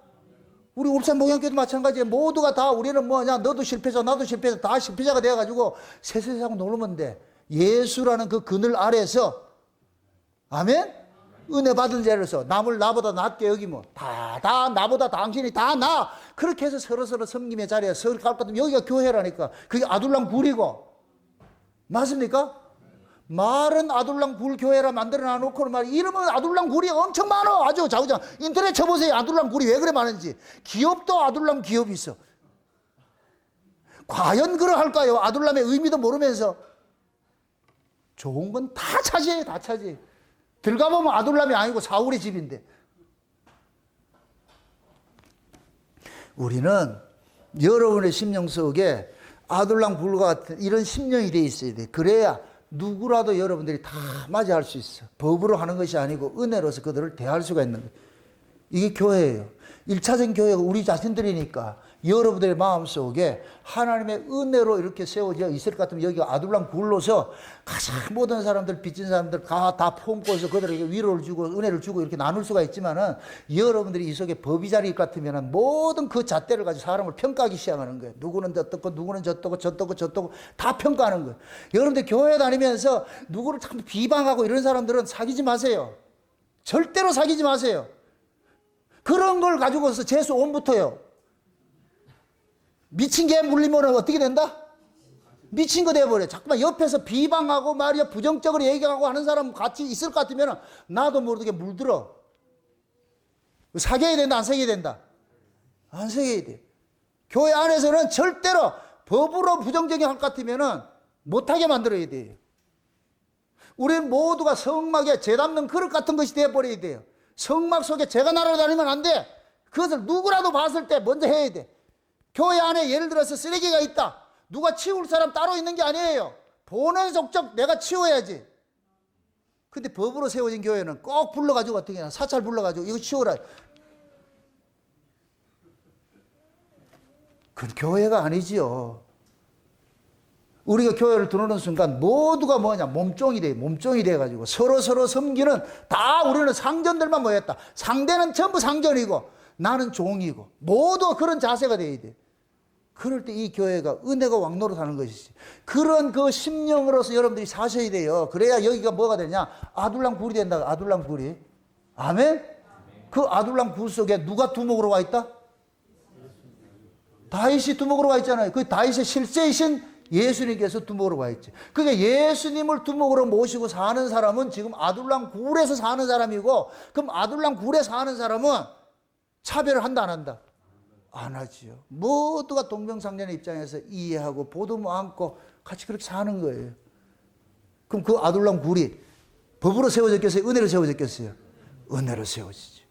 우리 울산 목양교도 마찬가지예요. 모두가 다 우리는 뭐냐, 너도 실패자, 나도 실패자, 다 실패자가 되어가지고 쎄쎄쎄하고 놀면 돼. 예수라는 그 그늘 아래에서, 아멘? 은혜 받은 자로서 남을 나보다 낫게 여기면 다 나보다 당신이 다 나. 그렇게 해서 서로 섬김의 자리에 서로 갈 것 같으면 여기가 교회라니까. 그게 아둘람 굴이고. 맞습니까? 말은 아둘람 굴 교회라 만들어 놔놓고 말 이름은 아둘람 굴이 엄청 많아. 아주 자우장 인터넷 쳐보세요. 아둘람 굴이 왜 그래 많은지. 기업도 아둘람 기업이 있어. 과연 그러할까요? 아둘람의 의미도 모르면서. 좋은 건 다 차지해요. 다 차지해. 들어가보면 아둘람이 아니고 사울의 집인데. 우리는 여러분의 심령 속에 아둘람 굴과 같은 이런 심령이 되어 있어야 돼. 그래야 누구라도 여러분들이 다 맞이할 수 있어. 법으로 하는 것이 아니고 은혜로서 그들을 대할 수가 있는 거예요. 이게 교회예요. 1차적인 교회가 우리 자신들이니까 여러분들의 마음속에 하나님의 은혜로 이렇게 세워져 있을 것 같으면 여기가 아둘람 굴로서 가장 모든 사람들, 빚진 사람들 다 품고서 그들에게 위로를 주고 은혜를 주고 이렇게 나눌 수가 있지만은 여러분들이 이 속에 법이 자리일 것 같으면은 모든 그 잣대를 가지고 사람을 평가하기 시작하는 거예요. 누구는 어떻고 누구는 저떻고 다 평가하는 거예요. 여러분들 교회 다니면서 누구를 참 비방하고 이런 사람들은 사귀지 마세요. 절대로 사귀지 마세요. 그런 걸 가지고서 재수 온부터요. 미친 개 물리면 어떻게 된다? 미친 거 돼버려. 자꾸만 옆에서 비방하고 말이야 부정적으로 얘기하고 하는 사람 같이 있을 것 같으면 나도 모르게 물들어. 사귀어야 된다, 안 사귀어야 된다? 안 사귀어야 돼. 교회 안에서는 절대로 법으로 부정적인 할 것 같으면 못하게 만들어야 돼요. 우리는 모두가 성막에 재 담는 그릇 같은 것이 되어버려야 돼요. 성막 속에 재가 날아다니면 안 돼. 그것을 누구라도 봤을 때 먼저 해야 돼. 교회 안에 예를 들어서 쓰레기가 있다. 누가 치울 사람 따로 있는 게 아니에요. 보는 족적 내가 치워야지. 근데 법으로 세워진 교회는 꼭 불러가지고 어떻게 하냐. 사찰 불러가지고 이거 치워라. 그건 교회가 아니지요. 우리가 교회를 들어오는 순간 모두가 뭐냐, 몸종이 돼. 몸종이 돼가지고 서로 섬기는, 다 우리는 상전들만 모였다. 상대는 전부 상전이고 나는 종이고, 모두 그런 자세가 돼야 돼. 그럴 때 이 교회가 은혜가 왕노릇 하는 것이지. 그런 그 심령으로서 여러분들이 사셔야 돼요. 그래야 여기가 뭐가 되냐, 아둘람 굴이 된다. 아둘람 굴이. 아멘? 그 아둘람 굴 속에 누가 두목으로 와 있다? 다윗이 두목으로 와 있잖아요. 그 다윗의 실제이신 예수님께서 두목으로 와 있지. 그러니까 예수님을 두목으로 모시고 사는 사람은 지금 아둘람 굴에서 사는 사람이고, 그럼 아둘람 굴에 사는 사람은 차별을 한다 안 한다? 안 하지요. 모두가 동병상련의 입장에서 이해하고 보듬어 안고 같이 그렇게 사는 거예요. 그럼 그 아둘람 굴이 법으로 세워졌겠어요? 은혜로 세워졌겠어요? 은혜로 세워지죠.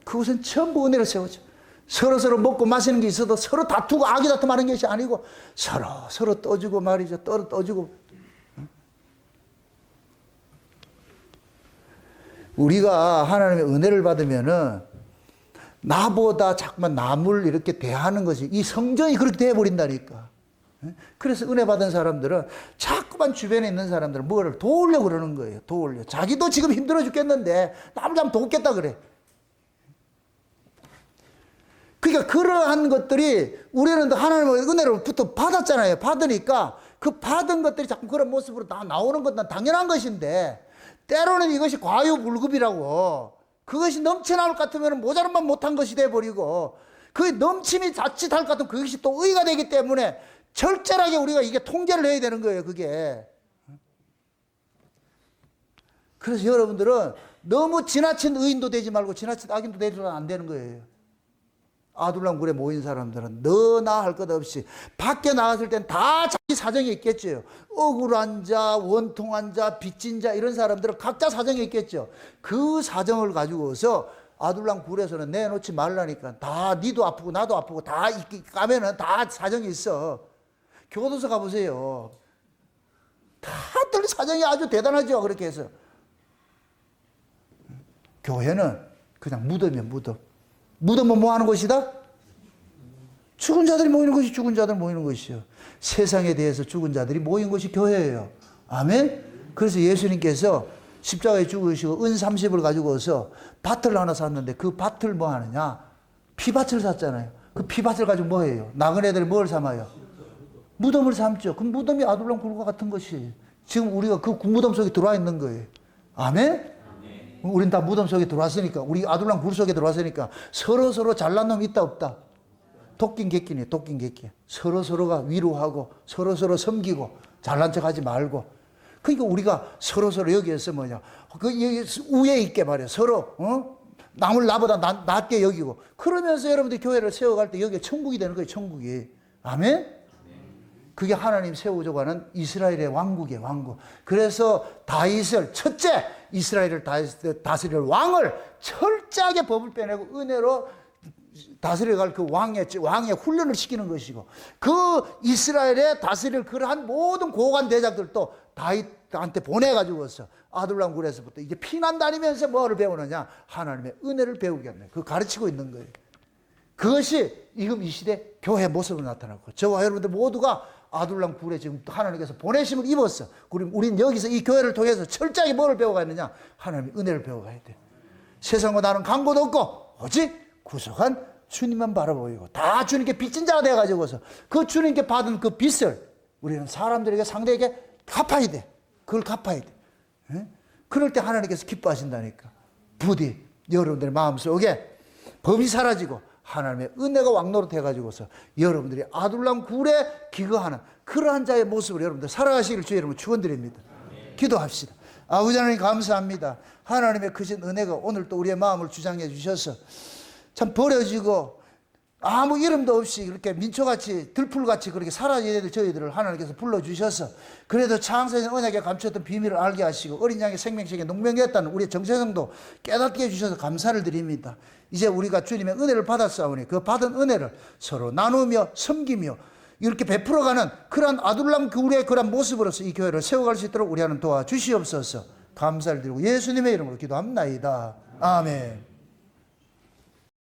그것은 전부 은혜로 세워져. 서로 먹고 마시는 게 있어도 서로 다투고 악의 다툼하는 것이 아니고 서로 떠주고 말이죠. 떠주고. 우리가 하나님의 은혜를 받으면은 나보다 자꾸만 남을 이렇게 대하는 것이, 이 성전이 그렇게 되어버린다니까. 그래서 은혜 받은 사람들은 자꾸만 주변에 있는 사람들은 뭐를 도우려고 그러는 거예요. 도우려. 자기도 지금 힘들어 죽겠는데 남을 좀 돕겠다 그래. 그러니까 그러한 것들이 우리는 하나님의 은혜로부터 받았잖아요. 받으니까 그 받은 것들이 자꾸 그런 모습으로 다 나오는 것은 당연한 것인데, 때로는 이것이 과유불급이라고, 그것이 넘쳐나올 것 같으면 모자란만 못한 것이 돼버리고, 그 넘침이 자칫할 것 같으면 그것이 또 의가 되기 때문에 철저하게 우리가 이게 통제를 해야 되는 거예요. 그게. 그래서 여러분들은 너무 지나친 의인도 되지 말고 지나친 악인도 되지는 안 되는 거예요. 아둘람 굴에 모인 사람들은 너나 할 것 없이 밖에 나갔을 땐 다 자기 사정이 있겠죠. 억울한 자, 원통한 자, 빚진 자, 이런 사람들은 각자 사정이 있겠죠. 그 사정을 가지고서 아둘람 굴에서는 내놓지 말라니까. 다 니도 아프고 나도 아프고 다 까면은 다 사정이 있어. 교도소 가보세요. 다들 사정이 아주 대단하죠. 그렇게 해서. 교회는 그냥 무덤이야, 무덤. 무덤은 뭐 하는 것이다? 죽은 자들이 모이는 것이, 죽은 자들 모이는 것이요. 세상에 대해서 죽은 자들이 모인 것이 교회예요. 아멘? 그래서 예수님께서 십자가에 죽으시고 은 30을 가지고서 밭을 하나 샀는데, 그 밭을 뭐 하느냐? 피밭을 샀잖아요. 그 피밭을 가지고 뭐 해요? 나그네들이 뭘 삼아요? 무덤을 삼죠. 그 무덤이 아둘람 굴과 같은 것이 지금 우리가 그 무덤 속에 들어와 있는 거예요. 아멘? 우린 다 무덤 속에 들어왔으니까, 우리 아둘람 굴 속에 들어왔으니까 서로 잘난 놈 있다 없다? 도끼인 객기네, 도끼인 객기. 서로가 위로하고 서로 섬기고 잘난 척 하지 말고. 그러니까 우리가 서로 여기에서 뭐냐, 그 우애 있게 말이야. 서로 남을 나보다 낫게 여기고, 그러면서 여러분들 교회를 세워갈 때 여기가 천국이 되는 거예요. 천국이. 아멘? 그게 하나님 세우자고 하는 이스라엘의 왕국이에요. 왕국. 그래서 다윗을, 첫째 이스라엘을 다스릴 왕을 철저하게 법을 빼내고 은혜로 다스려갈 그 왕의 훈련을 시키는 것이고, 그 이스라엘에 다스릴 그러한 모든 고관 대장들도 다윗한테 보내가지고서 아둘람 굴에서부터 이제 피난 다니면서 뭐를 배우느냐? 하나님의 은혜를 배우겠네. 그 가르치고 있는 거예요. 그것이 지금 이 시대 교회 모습으로 나타나고, 저와 여러분들 모두가 아둘람 굴에 지금 하나님께서 보내심을 입었어. 우린 여기서 이 교회를 통해서 철저하게 뭐를 배워가느냐? 하나님의 은혜를 배워가야 돼. 세상과 다른 강고도 없고 오직 구속한 주님만 바라보이고, 다 주님께 빚진 자가 되어가지고서 그 주님께 받은 그 빚을 우리는 사람들에게, 상대에게 갚아야 돼. 그걸 갚아야 돼. 에? 그럴 때 하나님께서 기뻐하신다니까. 부디 여러분들의 마음속에 법이 사라지고 하나님의 은혜가 왕노릇 해가지고서 여러분들이 아둘람 굴에 기거하는 그러한 자의 모습을 여러분들 살아가시기를 주의 이름으로 축원드립니다. 기도합시다. 아버지 하나님 감사합니다. 하나님의 크신 은혜가 오늘 또 우리의 마음을 주장해 주셔서 참 버려지고 아무 이름도 없이 그렇게 민초같이 들풀같이 그렇게 살아야 되는 저희들을 하나님께서 불러주셔서 그래도 창세전 언약에 감추었던 비밀을 알게 하시고 어린 양의 생명책에 농명했다는 우리의 정체성도 깨닫게 해주셔서 감사를 드립니다. 이제 우리가 주님의 은혜를 받았사오니 그 받은 은혜를 서로 나누며 섬기며 이렇게 베풀어가는 그러한 아둘람 교울의 그러한 모습으로서 이 교회를 세워갈 수 있도록 우리 하나님 도와주시옵소서. 감사를 드리고 예수님의 이름으로 기도합나이다. 아멘.